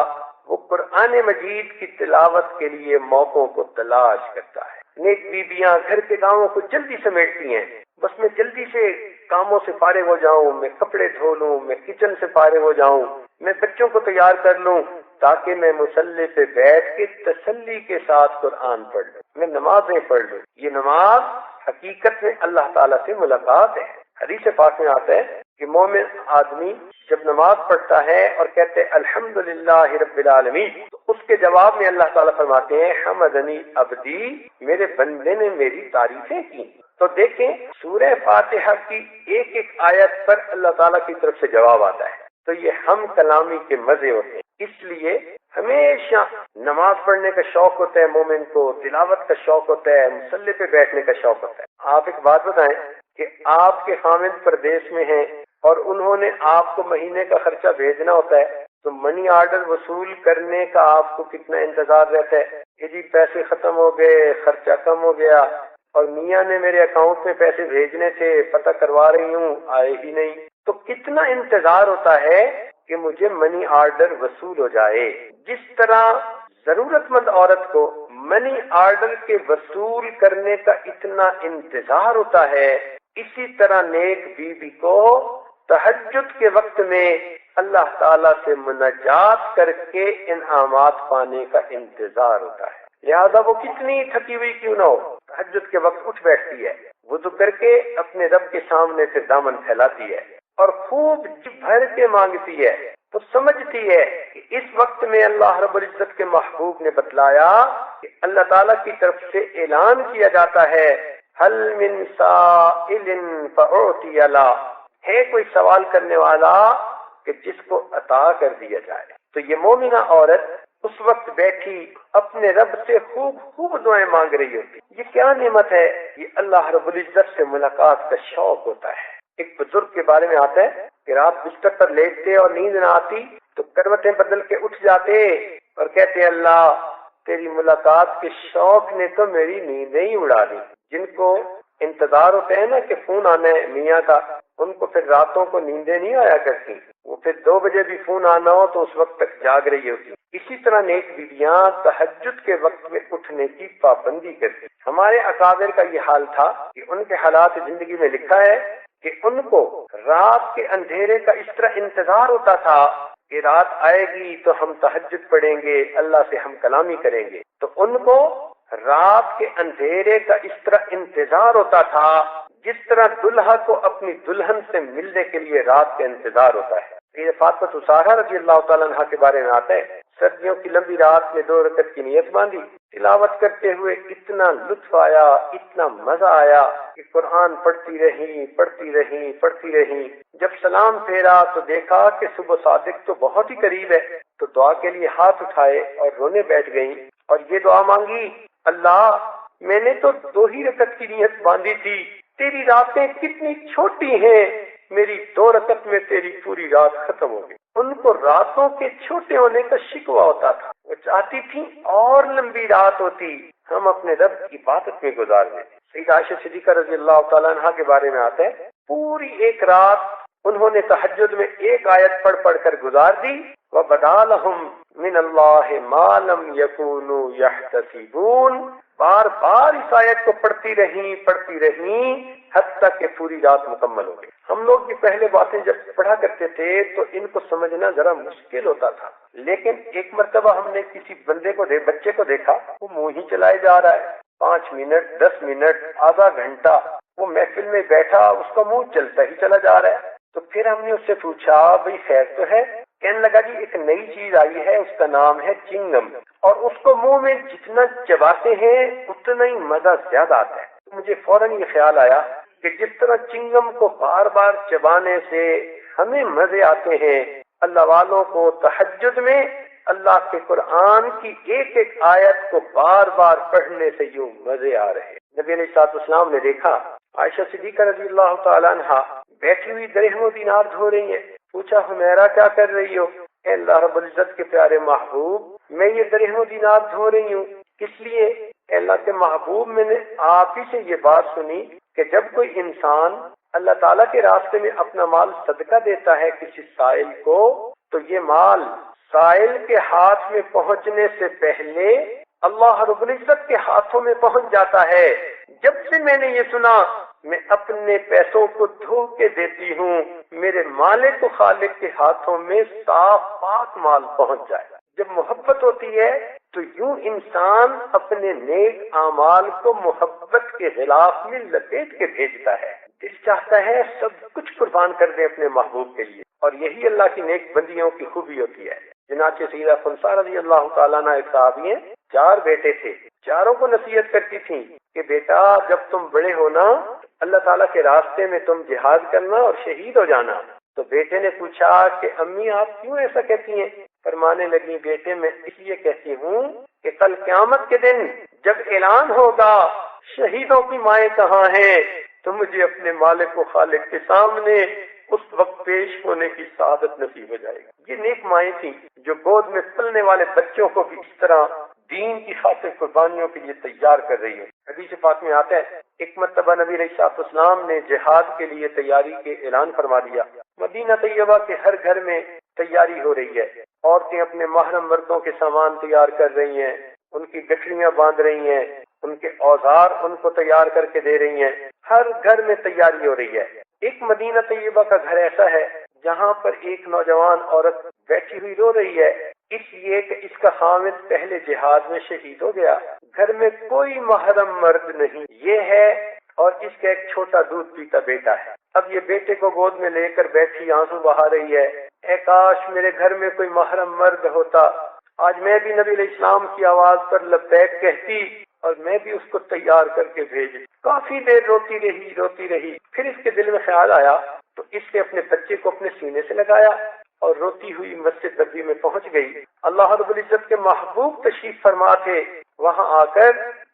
وہ قرآن مجید کی تلاوت کے لیے موقعوں کو تلاش کرتا ہے۔ نیک بیبیاں گھر کے کاموں کو جلدی سمیٹتی ہیں، بس میں جلدی سے کاموں سے فارغ ہو جاؤں، میں کپڑے دھو لوں، میں کچن سے فارغ ہو جاؤں، میں بچوں کو تیار کر لوں تاکہ میں مصلی پہ بیٹھ کے تسلی کے ساتھ قرآن پڑھ لوں، میں نمازیں پڑھ لوں۔ یہ نماز حقیقت میں اللہ تعالیٰ سے ملاقات ہے۔ حدیث پاک میں آتا ہے کہ مومن آدمی جب نماز پڑھتا ہے اور کہتے ہیں الحمدللہ رب العالمین، تو اس کے جواب میں اللہ تعالیٰ فرماتے ہیں حمدنی عبدی، میرے بندے نے میری تعریفیں کی۔ تو دیکھیں سورہ فاتحہ کی ایک ایک آیت پر اللہ تعالیٰ کی طرف سے جواب آتا ہے، تو یہ ہم کلامی کے مزے ہوتے ہیں۔ اس لیے ہمیشہ نماز پڑھنے کا شوق ہوتا ہے مومن کو، تلاوت کا شوق ہوتا ہے، مصلی پہ بیٹھنے کا شوق ہوتا ہے۔ آپ ایک بات بتائیں کہ آپ کے خامد پردیش میں ہیں اور انہوں نے آپ کو مہینے کا خرچہ بھیجنا ہوتا ہے، تو منی آرڈر وصول کرنے کا آپ کو کتنا انتظار رہتا ہے کہ جی پیسے ختم ہو گئے، خرچہ کم ہو گیا، اور میاں نے میرے اکاؤنٹ میں پیسے بھیجنے تھے، پتہ کروا رہی ہوں آئے ہی نہیں، تو کتنا انتظار ہوتا ہے کہ مجھے منی آرڈر وصول ہو جائے۔ جس طرح ضرورت مند عورت کو منی آرڈر کے وصول کرنے کا اتنا انتظار ہوتا ہے، اسی طرح نیک بیوی کو تہجد کے وقت میں اللہ تعالیٰ سے مناجات کر کے انعامات پانے کا انتظار ہوتا ہے۔ لہذا وہ کتنی تھکی ہوئی کیوں نہ ہو، تہجد کے وقت اٹھ بیٹھتی ہے، وضو کر کے اپنے رب کے سامنے سے دامن پھیلاتی ہے اور خوب جی بھر کے مانگتی ہے، تو سمجھتی ہے کہ اس وقت میں اللہ رب العزت کے محبوب نے بتلایا کہ اللہ تعالیٰ کی طرف سے اعلان کیا جاتا ہے، حل من سائل فأعطی له، ہے کوئی سوال کرنے والا کہ جس کو عطا کر دیا جائے۔ تو یہ مومنہ عورت اس وقت بیٹھی اپنے رب سے خوب دعائیں مانگ رہی ہوتی۔ یہ کیا نعمت ہے، یہ اللہ رب العزت سے ملاقات کا شوق ہوتا ہے۔ ایک بزرگ کے بارے میں آتا ہے کہ رات بستر پر لیٹتے اور نیند نہ آتی تو کروٹیں بدل کے اٹھ جاتے اور کہتے اللہ تیری ملاقات کے شوق نے تو میری نیندیں ہی اڑا دی۔ جن کو انتظار ہوتے ہیں نا کہ فون آنا ہے میاں کا، ان کو پھر راتوں کو نیندیں نہیں آیا کرتی، وہ پھر 2 بجے بھی فون آنا ہو تو اس وقت تک جاگ رہی ہوتی۔ اسی طرح نیک بیویاں تہجد کے وقت میں اٹھنے کی پابندی کرتی۔ ہمارے اکابر کا یہ حال تھا کہ ان کے حالات زندگی میں لکھا ہے کہ ان کو رات کے اندھیرے کا اس طرح انتظار ہوتا تھا کہ رات آئے گی تو ہم تہجد پڑھیں گے، اللہ سے ہم کلامی کریں گے، تو ان کو رات کے اندھیرے کا اس طرح انتظار ہوتا تھا جس طرح دلہا کو اپنی دلہن سے ملنے کے لیے رات کا انتظار ہوتا ہے۔ یہ فاطمہ زہرا رضی اللہ تعالیٰ عنہ کے بارے میں آتا ہے، سردیوں کی لمبی رات میں 2 رکعت کی نیت باندھی، تلاوت کرتے ہوئے اتنا لطف آیا، اتنا مزہ آیا کہ قرآن پڑھتی رہی۔ جب سلام پھیرا تو دیکھا کہ صبح صادق تو بہت ہی قریب ہے، تو دعا کے لیے ہاتھ اٹھائے اور رونے بیٹھ گئیں اور یہ دعا مانگی، اللہ میں نے تو 2 ہی رکعت کی نیت باندھی تھی، تیری راتیں کتنی چھوٹی ہیں، میری 2 رکعت میں تیری پوری رات ختم ہو گئی۔ ان کو راتوں کے چھوٹے ہونے کا شکوہ ہوتا تھا، وہ چاہتی تھی اور لمبی رات ہوتی، ہم اپنے رب کی عبادت میں گزار دیں۔ سیدہ عائشہ صدیقہ رضی اللہ تعالیٰ عنہ کے بارے میں آتا ہے، پوری ایک رات انہوں نے تہجد میں ایک آیت پڑھ کر گزار دی، وَبَدَا لَهُم مِّنَ اللَّهِ مَا لَمْ يَكُونُوا يَحْتَسِبُونَ، بار بار اس آیت کو پڑھتی رہیں حتیٰ کہ پوری رات مکمل ہو گئی۔ ہم لوگ یہ پہلے باتیں جب پڑھا کرتے تھے تو ان کو سمجھنا ذرا مشکل ہوتا تھا، لیکن ایک مرتبہ ہم نے کسی بچے کو دیکھا، وہ منہ ہی چلائے جا رہا ہے، 5 منٹ 10 منٹ آدھا گھنٹہ وہ محفل میں بیٹھا، اس کا منہ چلتا ہی چلا جا رہا ہے۔ تو پھر ہم نے اس سے پوچھا بھئی خیر تو ہے؟ کہنے لگا جی ایک نئی چیز آئی ہے، اس کا نام ہے چنگم، اور اس کو منہ میں جتنا چباتے ہیں اتنا ہی مزہ زیادہ آتا ہے۔ تو مجھے فوراً یہ خیال آیا کہ جس طرح چنگم کو بار بار چبانے سے ہمیں مزے آتے ہیں، اللہ والوں کو تہجد میں اللہ کے قرآن کی ایک ایک آیت کو بار بار پڑھنے سے یوں مزے آ رہے ہیں۔ نبی علیہ الصلوۃ والسلام نے دیکھا عائشہ صدیقہ رضی اللہ تعالیٰ عنہا بیٹھی ہوئی درہم و دینار دھو رہی ہیں، پوچھا حمیرہ کیا کر رہی ہو؟ اے اللہ رب العزت کے پیارے محبوب میں یہ درہم و دینار دھو رہی ہوں، کس لیے؟ اے اللہ کے محبوب میں نے آپ ہی سے یہ بات سنی کہ جب کوئی انسان اللہ تعالیٰ کے راستے میں اپنا مال صدقہ دیتا ہے کسی سائل کو، تو یہ مال سائل کے ہاتھ میں پہنچنے سے پہلے اللہ رب العزت کے ہاتھوں میں پہنچ جاتا ہے۔ جب سے میں نے یہ سنا میں اپنے پیسوں کو دھو کے دیتی ہوں، میرے مالک و خالق کے ہاتھوں میں صاف پاک مال پہنچ جائے۔ جب محبت ہوتی ہے تو یوں انسان اپنے نیک اعمال کو محبت کے غلاف میں لپیٹ کے بھیجتا ہے، دل چاہتا ہے سب کچھ قربان کر دے اپنے محبوب کے لیے، اور یہی اللہ کی نیک بندیوں کی خوبی ہوتی ہے۔ چنانچہ سیدہ خنسا رضی اللہ تعالیٰ عنہ ایک صحابی ہیں، 4 بیٹے تھے، چاروں کو نصیحت کرتی تھیں کہ بیٹا جب تم بڑے ہونا اللہ تعالیٰ کے راستے میں تم جہاد کرنا اور شہید ہو جانا۔ تو بیٹے نے پوچھا کہ امی آپ کیوں ایسا کہتی ہیں؟ فرمانے لگی بیٹے میں اس لیے کہتی ہوں کہ کل قیامت کے دن جب اعلان ہوگا شہیدوں کی مائیں کہاں ہیں تو مجھے اپنے مالک و خالق کے سامنے اس وقت پیش ہونے کی سعادت نصیب ہو جائے گی۔ یہ نیک مائیں تھیں جو گود میں پلنے والے بچوں کو بھی اس طرح دین کی خاطر قربانیوں کے لیے تیار کر رہی ہے۔ حدیث پاک میں آتا ہے ایک مرتبہ نبی علیہ السلام نے جہاد کے لیے تیاری کے اعلان فرما دیا۔ مدینہ طیبہ کے ہر گھر میں تیاری ہو رہی ہے، عورتیں اپنے محرم مردوں کے سامان تیار کر رہی ہیں، ان کی گٹھڑیاں باندھ رہی ہیں، ان کے اوزار ان کو تیار کر کے دے رہی ہیں، ہر گھر میں تیاری ہو رہی ہے۔ ایک مدینہ طیبہ کا گھر ایسا ہے جہاں پر ایک نوجوان عورت بیٹھی ہوئی رو رہی ہے، اس لیے کہ اس کا خامد پہلے جہاد میں شہید ہو گیا۔ گھر میں کوئی محرم مرد نہیں، یہ ہے اور اس کا ایک چھوٹا دودھ پیتا بیٹا ہے۔ اب یہ بیٹے کو گود میں لے کر بیٹھی آنسو بہا رہی ہے، اے کاش میرے گھر میں کوئی محرم مرد ہوتا، آج میں بھی نبی علیہ السلام کی آواز پر لبیک کہتی اور میں بھی اس کو تیار کر کے بھیج۔ کافی دیر روتی رہی، پھر اس کے دل میں خیال آیا تو اس نے اپنے بچے کو اپنے سینے سے لگایا اور روتی ہوئی مسجد نبوی میں پہنچ گئی۔ اللہ رب العزت کے محبوب تشریف فرما تھے، وہاں آ کر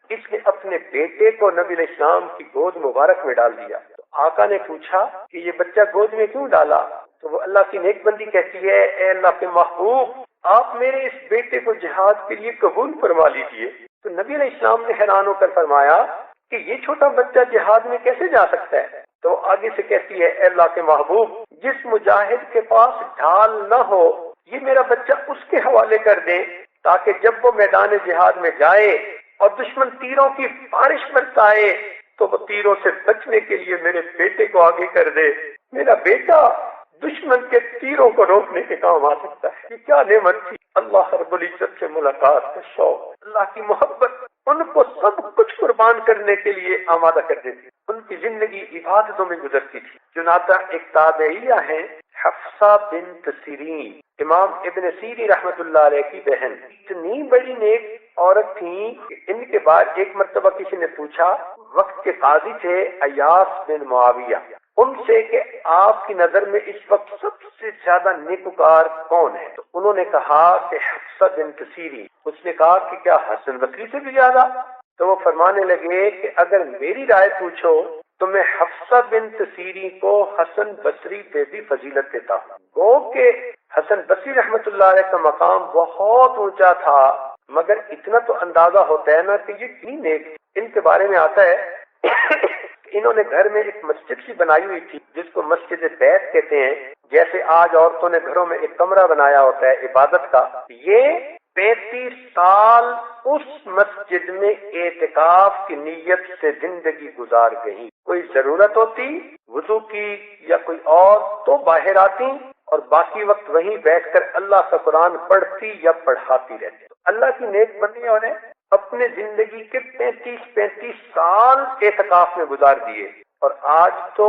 اس نے اپنے بیٹے کو نبی علیہ السلام کی گود مبارک میں ڈال دیا۔ تو آقا نے پوچھا کہ یہ بچہ گود میں کیوں ڈالا؟ تو وہ اللہ کی نیک بندی کہتی ہے اے اللہ کے محبوب آپ میرے اس بیٹے کو جہاد کے لیے قبول فرما لیجیے۔ تو نبی علیہ السلام نے حیران ہو کر فرمایا کہ یہ چھوٹا بچہ جہاد میں کیسے جا سکتا ہے؟ تو آگے سے کہتی ہے اے اللہ کے محبوب جس مجاہد کے پاس ڈھال نہ ہو یہ میرا بچہ اس کے حوالے کر دیں تاکہ جب وہ میدان جہاد میں جائے اور دشمن تیروں کی بارش برسائے تو وہ تیروں سے بچنے کے لیے میرے بیٹے کو آگے کر دے۔ میرا بیٹا دشمن کے تیروں کو روکنے کے کام آ سکتا ہے۔ یہ کیا نعمت تھی! اللہ رب العزت سے ملاقات کا شوق، اللہ کی محبت ان کو سب کچھ قربان کرنے کے لیے آمادہ کر دیتی۔ ان کی زندگی عبادتوں میں گزرتی تھی۔ چنانچہ ایک تابعیہ ہے حفصہ بنت سیرین، امام ابن سیری رحمت اللہ علیہ کی بہن، اتنی بڑی نیک عورت تھی کہ ان کے بعد ایک مرتبہ کسی نے پوچھا، وقت کے قاضی تھے ایاس بن معاویہ، ان سے کہ آپ کی نظر میں اس وقت سب سے زیادہ نیکوکار کون ہے؟ تو انہوں نے کہا کہ حفصہ بنت سیرین۔ اس نے کہا کہ کیا حسن بصری سے بھی زیادہ؟ تو وہ فرمانے لگے کہ اگر میری رائے پوچھو تو میں حفصہ بنت سیرین کو حسن بصری پہ بھی فضیلت دیتا ہوں۔ گو کہ حسن بصری رحمت اللہ علیہ کا مقام بہت اونچا تھا، مگر اتنا تو اندازہ ہوتا ہے نا کہ یہ کتنی نیک۔ ان کے بارے میں آتا ہے انہوں نے گھر میں ایک مسجد سی بنائی ہوئی تھی جس کو مسجد بیت کہتے ہیں، جیسے آج عورتوں نے گھروں میں ایک کمرہ بنایا ہوتا ہے عبادت کا۔ یہ 35 سال اس مسجد میں اعتکاف کی نیت سے زندگی گزار گئی۔ کوئی ضرورت ہوتی وضو کی یا کوئی اور تو باہر آتی اور باقی وقت وہیں بیٹھ کر اللہ کا قرآن پڑھتی یا پڑھاتی رہتی۔ اللہ کی نیک بندیوں نے اپنے زندگی کے 35 سال اعتکاف میں گزار دیے، اور آج تو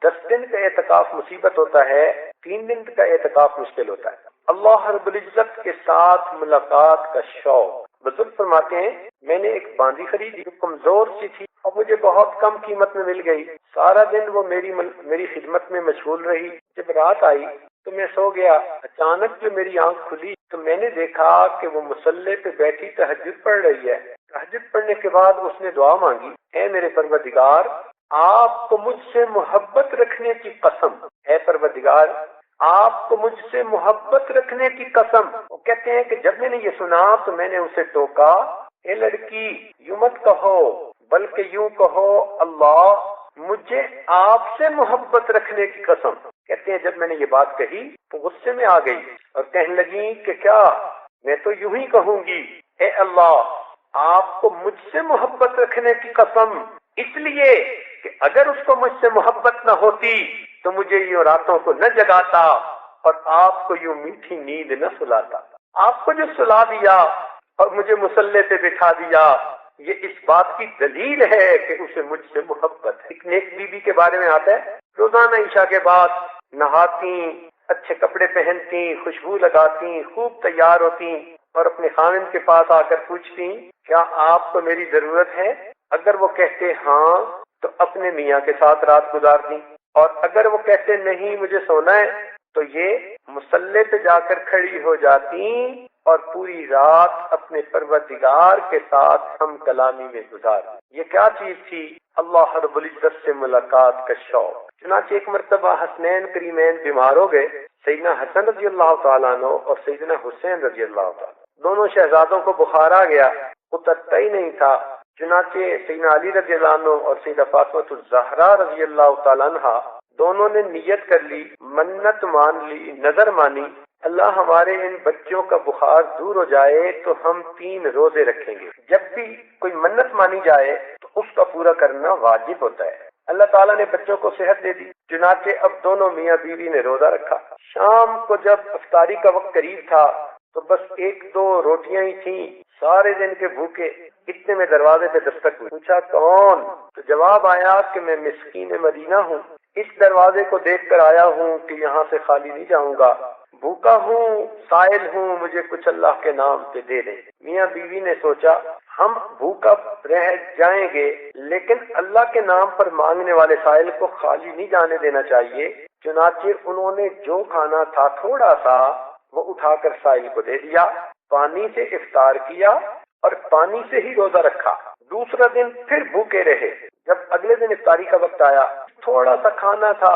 10 دن کا اعتکاف مصیبت ہوتا ہے، 3 دن کا اعتکاف مشکل ہوتا ہے۔ اللہ رب العزت کے ساتھ ملاقات کا شوق۔ بزرگ فرماتے ہیں میں نے ایک باندی خریدی جو کمزور سی تھی اور مجھے بہت کم قیمت میں مل گئی۔ سارا دن وہ میری خدمت میں مشغول رہی۔ جب رات آئی تو میں سو گیا، اچانک جو میری آنکھ کھلی تو میں نے دیکھا کہ وہ مصلی پہ بیٹھی تہجد پڑھ رہی ہے۔ تہجد پڑھنے کے بعد اس نے دعا مانگی، اے میرے پروردگار آپ کو مجھ سے محبت رکھنے کی قسم، اے پروردگار آپ کو مجھ سے محبت رکھنے کی قسم۔ وہ کہتے ہیں کہ جب میں نے یہ سنا تو میں نے اسے ٹوکا، اے لڑکی یوں مت کہو بلکہ یوں کہو اللہ مجھے آپ سے محبت رکھنے کی قسم۔ کہتے ہیں جب میں نے یہ بات کہی تو غصے میں آ گئی اور کہنے لگی کہ کیا میں تو یوں ہی کہوں گی، اے اللہ آپ کو مجھ سے محبت رکھنے کی قسم، اس لیے کہ اگر اس کو مجھ سے محبت نہ ہوتی تو مجھے یوں راتوں کو نہ جگاتا اور آپ کو یوں میٹھی نیند نہ سلاتا۔ آپ کو جو سلا دیا اور مجھے مصلی پہ بٹھا دیا یہ اس بات کی دلیل ہے کہ اسے مجھ سے محبت ہے۔ ایک نیک بی بی کے بارے میں آتا ہے روزانہ عشاء کے بعد نہاتی، اچھے کپڑے پہنتی، خوشبو لگاتی، خوب تیار ہوتی اور اپنے خاوند کے پاس آ کر پوچھتی کیا آپ کو میری ضرورت ہے؟ اگر وہ کہتے ہاں تو اپنے میاں کے ساتھ رات گزار دیں، اور اگر وہ کہتے نہیں مجھے سونا ہے تو یہ مصلے پہ جا کر کھڑی ہو جاتی اور پوری رات اپنے پروردگار کے ساتھ ہم کلامی میں گزار. یہ کیا چیز تھی؟ اللہ رب العزت سے ملاقات کا شوق. چنانچہ ایک مرتبہ حسنین کریمین بیمار ہو گئے. سیدنا حسن رضی اللہ تعالیٰ عنہ اور سیدنا حسین رضی اللہ تعالیٰ، دونوں شہزادوں کو بخار آ گیا، اترتا ہی نہیں تھا. چنانچہ سیدنا علی رضی اللہ عنہ اور سیدہ فاطمہ الزہرا رضی اللہ تعالیٰ عنہ دونوں نے نیت کر لی، منت مان لی، نظر مانی، اللہ ہمارے ان بچوں کا بخار دور ہو جائے تو ہم 3 روزے رکھیں گے. جب بھی کوئی منت مانی جائے تو اس کا پورا کرنا واجب ہوتا ہے. اللہ تعالیٰ نے بچوں کو صحت دے دی. چنانچہ اب دونوں میاں بیوی نے روزہ رکھا. شام کو جب افطاری کا وقت قریب تھا تو بس 1-2 روٹیاں ہی تھیں، سارے دن کے بھوکے. اتنے میں دروازے پہ دستک ہوئی. پوچھا کون؟ تو جواب آیا کہ میں مسکین مدینہ ہوں، اس دروازے کو دیکھ کر آیا ہوں کہ یہاں سے خالی نہیں جاؤں گا، بھوکا ہوں، سائل ہوں، مجھے کچھ اللہ کے نام پہ دے دیں. میاں بیوی نے سوچا ہم بھوکا رہ جائیں گے لیکن اللہ کے نام پر مانگنے والے سائل کو خالی نہیں جانے دینا چاہیے. چنانچہ انہوں نے جو کھانا تھا تھوڑا سا وہ اٹھا کر سائل کو دے دیا، پانی سے افطار کیا اور پانی سے ہی روزہ رکھا. دوسرا دن پھر بھوکے رہے. جب اگلے دن افطاری کا وقت آیا، تھوڑا سا کھانا تھا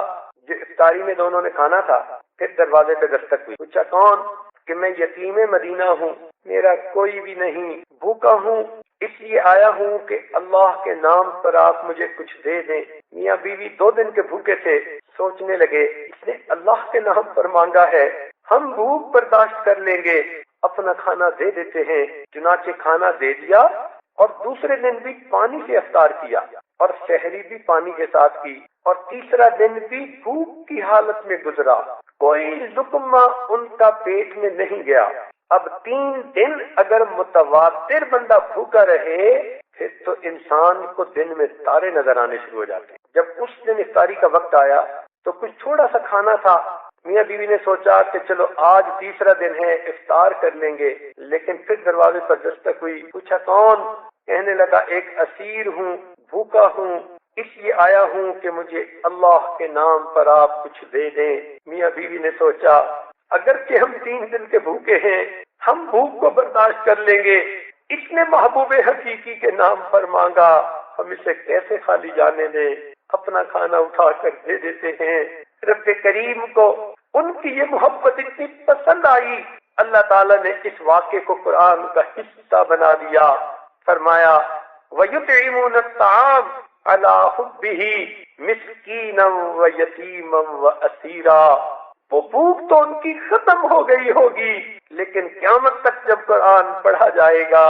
جو افطاری میں دونوں نے کھانا تھا. پھر دروازے پہ دستک ہوئی. پوچھا کون؟ کہ میں یتیم مدینہ ہوں، میرا کوئی بھی نہیں، بھوکا ہوں، اس لیے آیا ہوں کہ اللہ کے نام پر آپ مجھے کچھ دے دیں. میاں بیوی 2 دن کے بھوکے تھے. سوچنے لگے اس نے اللہ کے نام پر مانگا ہے، ہم بھوک برداشت کر لیں گے، اپنا کھانا دے دیتے ہیں. چنانچہ کھانا دے دیا اور دوسرے دن بھی پانی سے افطار کیا اور سحری بھی پانی کے ساتھ کی، اور تیسرا دن بھی بھوک کی حالت میں گزرا. کوئی لقمہ ان کا پیٹ میں نہیں گیا. اب 3 دن اگر متواتر بندہ بھوکا رہے پھر تو انسان کو دن میں تارے نظر آنے شروع ہو جاتے. جب اس دن افطاری کا وقت آیا تو کچھ تھوڑا سا کھانا تھا. میاں بیوی نے سوچا کہ چلو آج تیسرا دن ہے، افطار کر لیں گے. لیکن پھر دروازے پر دستک ہوئی. پوچھا کون؟ کہنے لگا ایک اسیر ہوں، بھوکا ہوں، اس لیے آیا ہوں کہ مجھے اللہ کے نام پر آپ کچھ دے دیں. میاں بیوی نے سوچا اگر کہ ہم 3 دن کے بھوکے ہیں، ہم بھوک کو برداشت کر لیں گے، اس نے محبوب حقیقی کے نام پر مانگا، ہم اسے کیسے خالی جانے دیں؟ اپنا کھانا اٹھا کر دے دیتے ہیں. رب کریم کو ان کی یہ محبت اتنی پسند آئی، اللہ تعالیٰ نے اس واقعے کو قرآن کا حصہ بنا دیا. فرمایا وَيُطْعِمُونَ الطَّعَامَ عَلَى حُبِّهِ مِسْكِينًا وَيَتِيمًا وَأَسِيرًا. وہ بھوک تو ان کی ختم ہو گئی ہوگی لیکن قیامت تک جب قرآن پڑھا جائے گا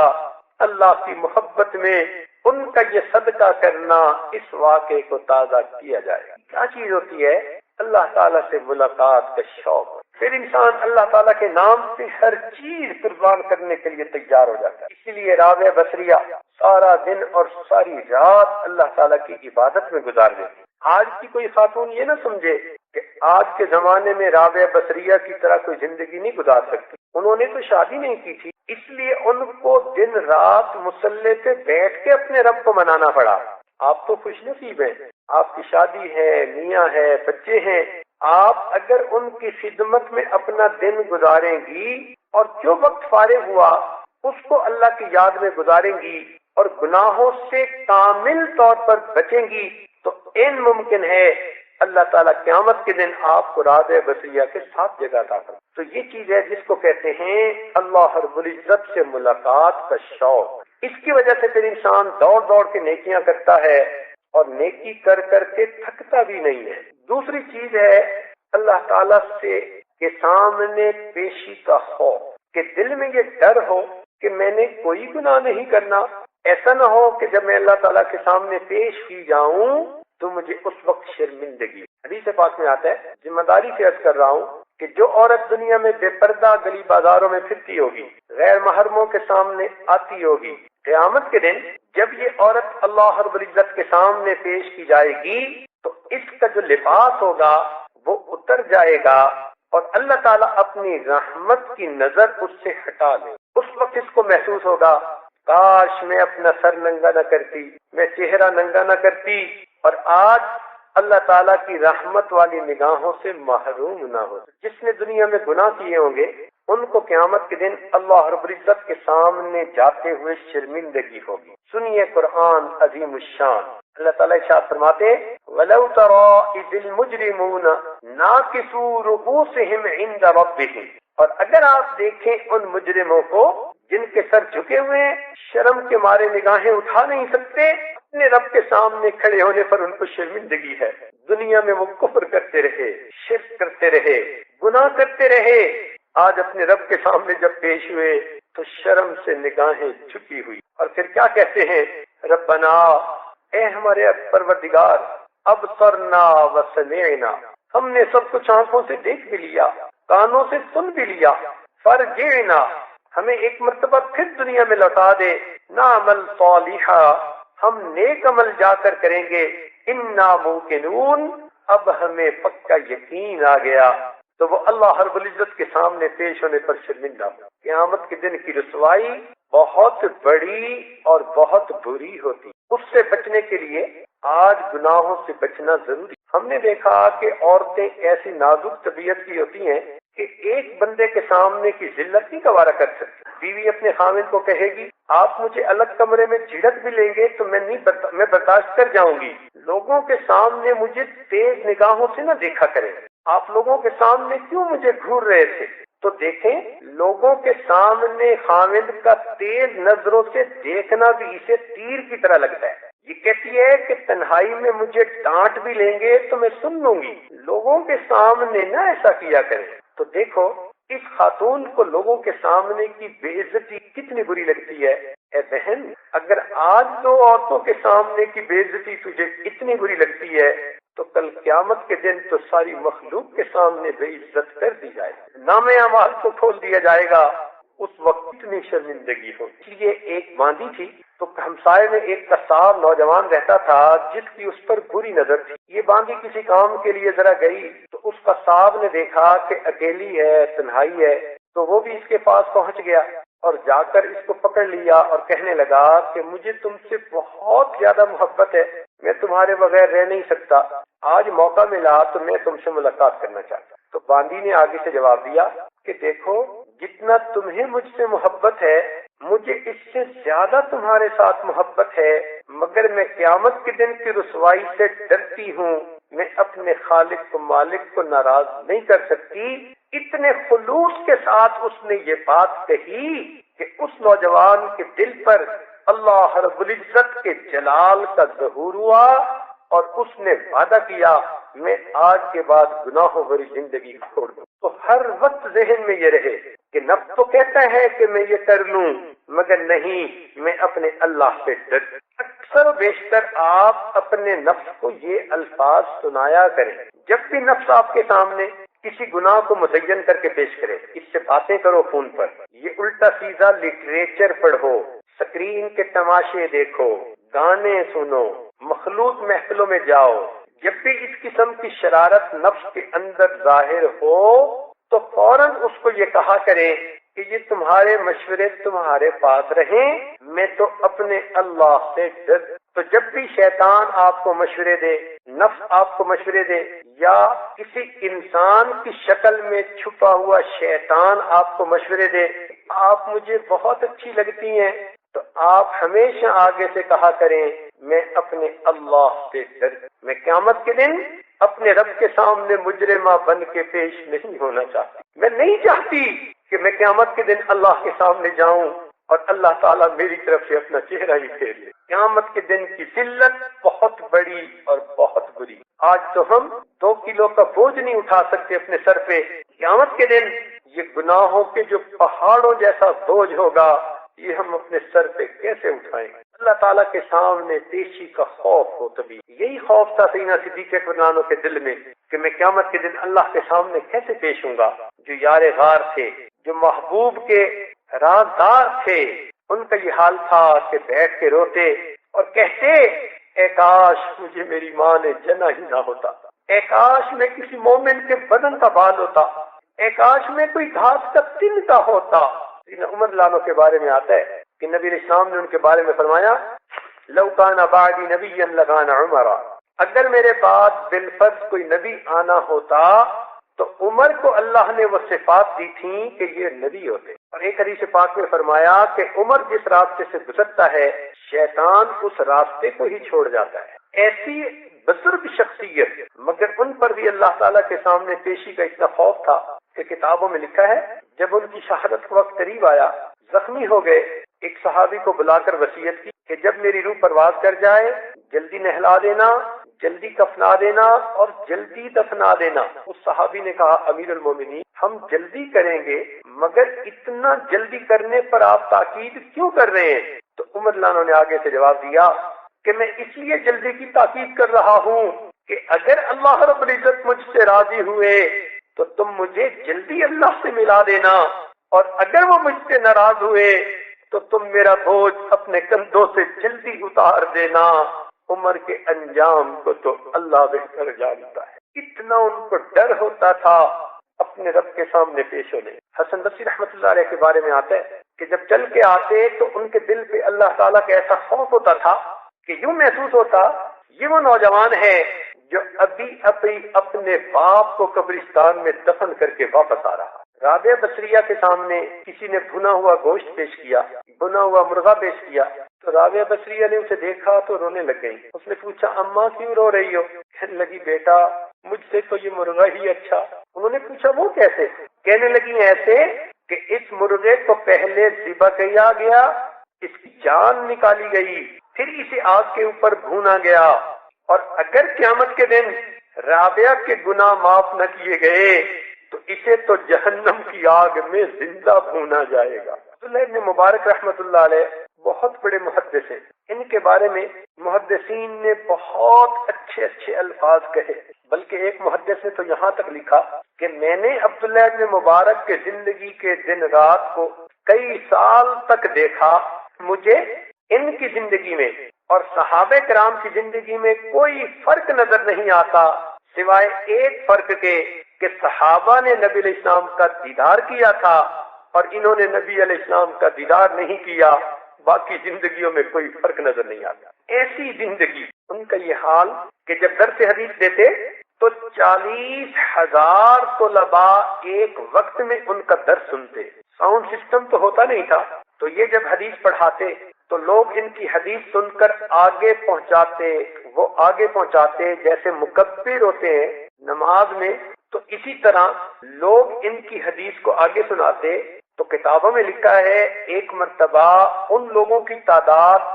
اللہ کی محبت میں ان کا یہ صدقہ کرنا اس واقعے کو تازہ کیا جائے گا. کیا چیز ہوتی ہے؟ اللہ تعالیٰ سے ملاقات کا شوق. پھر انسان اللہ تعالیٰ کے نام سے ہر چیز قربان کرنے کے لیے تیار ہو جاتا ہے. اسی لیے رابعہ بصریہ سارا دن اور ساری رات اللہ تعالیٰ کی عبادت میں گزار دیتی. آج کی کوئی خاتون یہ نہ سمجھے کہ آج کے زمانے میں رابعہ بصریہ کی طرح کوئی زندگی نہیں گزار سکتی. انہوں نے تو شادی نہیں کی تھی، اس لیے ان کو دن رات مصلے پہ بیٹھ کے اپنے رب کو منانا پڑا. آپ تو خوش نصیب ہیں، آپ کی شادی ہے، میاں ہے، بچے ہیں. آپ اگر ان کی خدمت میں اپنا دن گزاریں گی اور جو وقت فارغ ہوا اس کو اللہ کی یاد میں گزاریں گی اور گناہوں سے کامل طور پر بچیں گی تو ان ممکن ہے اللہ تعالیٰ قیامت کے دن آپ کو رابعہ بصریہ کے ساتھ جگہ عطا کرے. تو یہ چیز ہے جس کو کہتے ہیں اللہ رب العزت سے ملاقات کا شوق. اس کی وجہ سے پھر انسان دوڑ دوڑ کے نیکیاں کرتا ہے اور نیکی کر کر کے تھکتا بھی نہیں ہے. دوسری چیز ہے اللہ تعالیٰ سے کے سامنے پیشی کا خوف، کہ دل میں یہ ڈر ہو کہ میں نے کوئی گناہ نہیں کرنا. ایسا نہ ہو کہ جب میں اللہ تعالیٰ کے سامنے پیش کی جاؤں تو مجھے اس وقت شرمندگی. حدیث پاک میں آتا ہے، ذمہ داری سے عرض کر رہا ہوں کہ جو عورت دنیا میں بے پردہ گلی بازاروں میں پھرتی ہوگی، غیر محرموں کے سامنے آتی ہوگی، قیامت کے دن جب یہ عورت اللہ رب العزت کے سامنے پیش کی جائے گی تو اس کا جو لباس ہوگا وہ اتر جائے گا اور اللہ تعالیٰ اپنی رحمت کی نظر اس سے ہٹا لے. اس وقت اس کو محسوس ہوگا کاش میں اپنا سر ننگا نہ کرتی، میں چہرہ ننگا نہ کرتی، اور آج اللہ تعالیٰ کی رحمت والی نگاہوں سے محروم نہ ہو۔ جس نے دنیا میں گناہ کیے ہوں گے ان کو قیامت کے دن اللہ رب العزت کے سامنے جاتے ہوئے شرمندگی ہوگی۔ سنیے قرآن عظیم الشان، اللہ تعالیٰ ارشاد فرماتے وَلَوْ تَرَىٰ إِذِ الْمُجْرِمُونَ نَاكِسُو رُءُوسِهِمْ عِندَ رَبِّهِمْ، اور اگر آپ دیکھیں ان مجرموں کو جن کے سر جھکے ہوئے ہیں، شرم کے مارے نگاہیں اٹھا نہیں سکتے، اپنے رب کے سامنے کھڑے ہونے پر ان کو شرمندگی ہے۔ دنیا میں وہ کفر کرتے رہے، شرک کرتے رہے، گناہ کرتے رہے، آج اپنے رب کے سامنے جب پیش ہوئے تو شرم سے نگاہیں جھکی ہوئی، اور پھر کیا کہتے ہیں؟ ربنا، اے ہمارے پروردگار، ابصرنا وسمعنا، ہم نے سب کچھ آنکھوں سے دیکھ بھی لیا، کانوں سے سن بھی لیا، فرجعنا، ہمیں ایک مرتبہ پھر دنیا میں لوٹا دے، نعمل صالحا، ہم نیک عمل جا کر کریں گے، انا موقنون، اب ہمیں پکا یقین آ گیا، تو وہ اللہ رب العزت کے سامنے پیش ہونے پر شرمندہ ہو۔ قیامت کے دن کی رسوائی بہت بڑی اور بہت بری ہوتی، اس سے بچنے کے لیے آج گناہوں سے بچنا ضروری۔ ہم نے دیکھا کہ عورتیں ایسی نازک طبیعت کی ہوتی ہیں کہ ایک بندے کے سامنے کی ذلت نہیں گوارا کر سکتی۔ بیوی اپنے خاوند کو کہے گی آپ مجھے الگ کمرے میں جھڑک بھی لیں گے تو میں برداشت کر جاؤں گی، لوگوں کے سامنے مجھے تیز نگاہوں سے نہ دیکھا کریں، آپ لوگوں کے سامنے کیوں مجھے گھور رہے تھے؟ تو دیکھیں، لوگوں کے سامنے خاوند کا تیز نظروں سے دیکھنا بھی اسے تیر کی طرح لگتا ہے۔ یہ کہتی ہے کہ تنہائی میں مجھے ڈانٹ بھی لیں گے تو میں سن لوں گی، لوگوں کے سامنے نہ ایسا کیا کریں۔ تو دیکھو اس خاتون کو لوگوں کے سامنے کی بے عزتی کتنی بری لگتی ہے۔ اے بہن، اگر آج دو عورتوں کے سامنے کی بے عزتی تجھے اتنی بری لگتی ہے تو کل قیامت کے دن تو ساری مخلوق کے سامنے بے عزت کر دی جائے گی، نام اعمال کو کھول دیا جائے گا، اس وقت اتنی شرمندگی ہو۔ اس لیے ایک باندھی تھی تو ہمسائے میں ایک قصاب نوجوان رہتا تھا جس کی اس پر بری نظر تھی۔ یہ باندھی کسی کام کے لیے ذرا گئی تو اس قصاب نے دیکھا کہ اکیلی ہے، تنہائی ہے، تو وہ بھی اس کے پاس پہنچ گیا اور جا کر اس کو پکڑ لیا اور کہنے لگا کہ مجھے تم سے بہت زیادہ محبت ہے، میں تمہارے بغیر رہ نہیں سکتا، آج موقع ملا تو میں تم سے ملاقات کرنا چاہتا۔ تو باندھی نے آگے سے جواب دیا کہ دیکھو، جتنا تمہیں مجھ سے محبت ہے مجھے اس سے زیادہ تمہارے ساتھ محبت ہے، مگر میں قیامت کے دن کی رسوائی سے ڈرتی ہوں، میں اپنے خالق کو مالک کو ناراض نہیں کر سکتی۔ اتنے خلوص کے ساتھ اس نے یہ بات کہی کہ اس نوجوان کے دل پر اللہ رب العزت کے جلال کا ظہور ہوا اور اس نے وعدہ کیا میں آج کے بعد گناہوں بھری زندگی چھوڑ دوں۔ تو ہر وقت ذہن میں یہ رہے کہ نفس تو کہتا ہے کہ میں یہ کر لوں، مگر نہیں، میں اپنے اللہ سے ڈر۔ اکثر و بیشتر آپ اپنے نفس کو یہ الفاظ سنایا کریں، جب بھی نفس آپ کے سامنے کسی گناہ کو مزین کر کے پیش کرے، اس سے باتیں کرو فون پر، یہ الٹا سیدھا لٹریچر پڑھو، سکرین کے تماشے دیکھو، گانے سنو، مخلوط محفلوں میں جاؤ۔ جب بھی اس قسم کی شرارت نفس کے اندر ظاہر ہو تو فوراً اس کو یہ کہا کرے کہ یہ تمہارے مشورے تمہارے پاس رہیں، میں تو اپنے اللہ سے ڈر۔ تو جب بھی شیطان آپ کو مشورے دے، نفس آپ کو مشورے دے، یا کسی انسان کی شکل میں چھپا ہوا شیطان آپ کو مشورے دے، آپ مجھے بہت اچھی لگتی ہیں، تو آپ ہمیشہ آگے سے کہا کریں میں اپنے اللہ سے ڈر، میں قیامت کے دن اپنے رب کے سامنے مجرمہ بن کے پیش نہیں ہونا چاہتی، میں نہیں چاہتی کہ میں قیامت کے دن اللہ کے سامنے جاؤں اور اللہ تعالیٰ میری طرف سے اپنا چہرہ ہی پھیر لے۔ قیامت کے دن کی ذلت بہت بڑی اور بہت بری۔ آج تو ہم 2 کلو کا بوجھ نہیں اٹھا سکتے اپنے سر پہ، قیامت کے دن یہ گناہوں کے جو پہاڑوں جیسا بوجھ ہوگا یہ ہم اپنے سر پہ کیسے اٹھائیں؟ اللہ تعالیٰ کے سامنے پیشی کا خوف ہو، تبھی یہی خوف تھا سیدنا صدیق اکبر کے دل میں کہ میں قیامت کے دن اللہ کے سامنے کیسے پیش ہوں گا۔ جو یار غار تھے، جو محبوب کے رازدار تھے، ان کا یہ حال تھا کہ بیٹھ کے روتے اور کہتے اے کاش مجھے میری ماں نے جنا ہی نہ ہوتا، اے کاش میں کسی مومن کے بدن کا بال ہوتا، اے کاش میں کوئی گھاس کا تن کا ہوتا۔ ان عمر لانوں کے بارے میں آتا ہے کہ نبی علیہ السلام نے ان کے بارے میں فرمایا لو کان بعدی نبی لکان عمر، اگر میرے بعد بالفرض کوئی نبی آنا ہوتا تو عمر کو اللہ نے وہ صفات دی تھیں کہ یہ نبی ہوتے. اور ایک حدیث پاک میں فرمایا کہ عمر جس راستے سے گزرتا ہے شیطان اس راستے کو ہی چھوڑ جاتا ہے. ایسی بزرگ شخصیت، مگر ان پر بھی اللہ تعالیٰ کے سامنے پیشی کا اتنا خوف تھا کہ کتابوں میں لکھا ہے جب ان کی شہادت کا وقت قریب آیا، زخمی ہو گئے، ایک صحابی کو بلا کر وصیت کی کہ جب میری روح پرواز کر جائے جلدی نہلا دینا، جلدی کفنا دینا اور جلدی دفنا دینا. اس صحابی نے کہا امیر المومنین ہم جلدی کریں گے، مگر اتنا جلدی کرنے پر آپ تاکید کیوں کر رہے ہیں؟ تو عمر لانوں نے آگے سے جواب دیا کہ میں اس لیے جلدی کی تاکید کر رہا ہوں کہ اگر اللہ رب العزت مجھ سے راضی ہوئے تو تم مجھے جلدی اللہ سے ملا دینا، اور اگر وہ مجھ سے ناراض ہوئے تو تم میرا بوجھ اپنے کندھوں سے جلدی اتار دینا. عمر کے انجام کو تو اللہ بہتر جانتا ہے. اتنا ان کو ڈر ہوتا تھا اپنے رب کے سامنے پیش ہونے. حسن بصری رحمۃ اللہ علیہ کے بارے میں آتا ہے کہ جب چل کے آتے تو ان کے دل پہ اللہ تعالیٰ کا ایسا خوف ہوتا تھا کہ یوں محسوس ہوتا یہ وہ نوجوان ہے جو ابھی اپنے باپ کو قبرستان میں دفن کر کے واپس آ رہا. رابعہ بصریہ کے سامنے کسی نے بھنا ہوا گوشت پیش کیا، بھنا ہوا مرغا پیش کیا، تو رابعہ بصریہ نے اسے دیکھا تو رونے لگ گئی. اس نے پوچھا اماں کیوں رو رہی ہو؟ کہنے لگی بیٹا مجھ سے تو یہ مرغا ہی اچھا. انہوں نے پوچھا وہ کیسے؟ کہنے لگی ایسے کہ اس مرغے کو پہلے ذبح کیا گیا، اس کی جان نکالی گئی، پھر اسے آگ کے اوپر بھونا گیا، اور اگر قیامت کے دن رابعہ کے گناہ معاف نہ کیے گئے تو اسے تو جہنم کی آگ میں زندہ بھونا جائے گا. عبداللہ ابن مبارک رحمت اللہ علیہ بہت بڑے محدث ہیں. ان کے بارے میں محدثین نے بہت اچھے اچھے الفاظ کہے، بلکہ ایک محدث نے تو یہاں تک لکھا کہ میں نے عبداللہ ابن مبارک کے زندگی کے دن رات کو کئی سال تک دیکھا، مجھے ان کی زندگی میں اور صحابہ کرام کی زندگی میں کوئی فرق نظر نہیں آتا سوائے ایک فرق کے کہ صحابہ نے نبی علیہ السلام کا دیدار کیا تھا اور انہوں نے نبی علیہ السلام کا دیدار نہیں کیا. باقی زندگیوں میں کوئی فرق نظر نہیں آتا. ایسی زندگی، ان کا یہ حال کہ جب درس حدیث دیتے تو 40,000 طلباء ایک وقت میں ان کا درس سنتے. ساؤنڈ سسٹم تو ہوتا نہیں تھا، تو یہ جب حدیث پڑھاتے تو لوگ ان کی حدیث سن کر آگے پہنچاتے، وہ آگے پہنچاتے جیسے مکبر ہوتے ہیں نماز میں، تو اسی طرح لوگ ان کی حدیث کو آگے سناتے. تو کتابوں میں لکھا ہے ایک مرتبہ ان لوگوں کی تعداد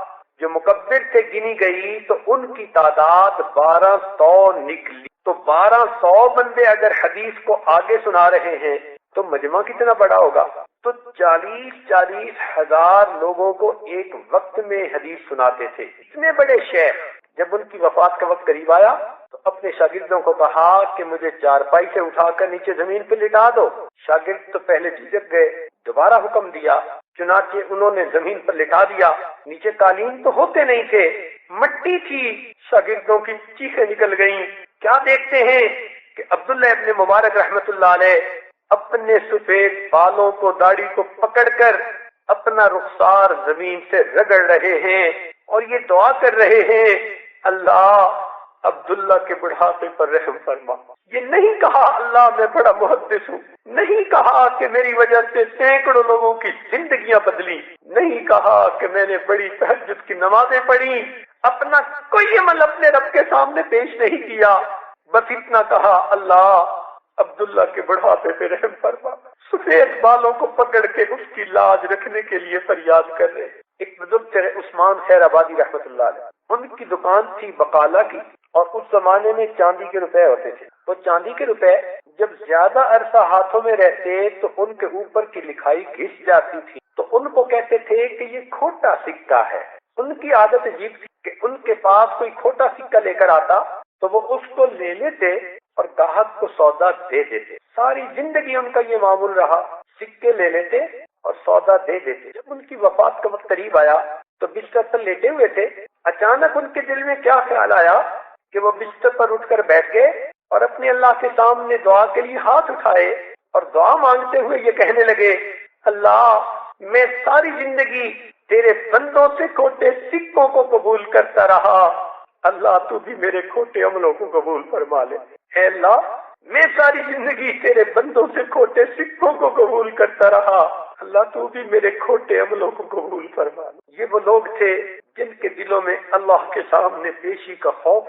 جو مکبر سے گنی گئی تو ان کی تعداد 1200 نکلی. تو 1200 بندے اگر حدیث کو آگے سنا رہے ہیں تو مجمع کتنا بڑا ہوگا. تو 40 ہزار لوگوں کو ایک وقت میں حدیث سناتے تھے. اتنے بڑے شیخ جب ان کی وفات کا وقت قریب آیا تو اپنے شاگردوں کو کہا کہ مجھے چارپائی سے اٹھا کر نیچے زمین پہ لٹا دو. شاگرد تو پہلے جھجک گئے، دوبارہ حکم دیا، چنانچہ انہوں نے زمین پر لٹا دیا. نیچے قالین تو ہوتے نہیں تھے، مٹی تھی. شاگردوں کی چیخیں نکل گئیں. کیا دیکھتے ہیں کہ عبداللہ ابن مبارک رحمت اللہ علیہ اپنے سفید بالوں کو، داڑھی کو پکڑ کر اپنا رخسار زمین سے رگڑ رہے ہیں اور یہ دعا کر رہے ہیں اللہ عبداللہ کے بڑھاپے پر رحم فرما. یہ نہیں کہا اللہ میں بڑا محدث ہوں، نہیں کہا کہ میری وجہ سے سینکڑوں لوگوں کی زندگیاں بدلی، نہیں کہا کہ میں نے بڑی تہجد کی نمازیں پڑھی. اپنا کوئی عمل اپنے رب کے سامنے پیش نہیں کیا، بس اتنا کہا اللہ عبداللہ کے بڑھاپے پہ رحم فرما. سفید بالوں کو پکڑ کے اس کی لاج رکھنے کے لیے فریاد کر رہے. ایک بزرگ تھے عثمان خیر آبادی رحمت اللہ علیہ، ان کی دکان تھی بقالہ کی، اور اس زمانے میں چاندی کے روپے ہوتے تھے. تو چاندی کے روپے جب زیادہ عرصہ ہاتھوں میں رہتے تو ان کے اوپر کی لکھائی گھس جاتی تھی، تو ان کو کہتے تھے کہ یہ کھوٹا سکہ ہے. ان کی عادت عجیب تھی کہ ان کے پاس کوئی کھوٹا سکہ لے کر آتا تو وہ اس کو لے لیتے اور گاہک کو سودا دے دیتے. ساری زندگی ان کا یہ معمول رہا، سکے لے لیتے اور سودا دے دیتے. جب ان کی وفات کا وقت قریب آیا تو بستر پر لیٹے ہوئے تھے. اچانک ان کے دل میں کیا خیال آیا کہ وہ بستر پر اٹھ کر بیٹھ گئے اور اپنے اللہ کے سامنے دعا کے لیے ہاتھ اٹھائے اور دعا مانگتے ہوئے یہ کہنے لگے اللہ میں ساری زندگی تیرے بندوں سے کھوٹے سکوں کو قبول کرتا رہا، اللہ تو بھی میرے کھوٹے عملوں کو قبول فرما لے۔ اے اللہ میں ساری زندگی تیرے بندوں سے کھوٹے سکوں کو قبول کرتا رہا، اللہ تو بھی میرے کھوٹے عملوں کو قبول فرما لے۔ یہ وہ لوگ تھے جن کے دلوں میں اللہ کے سامنے پیشی کا خوف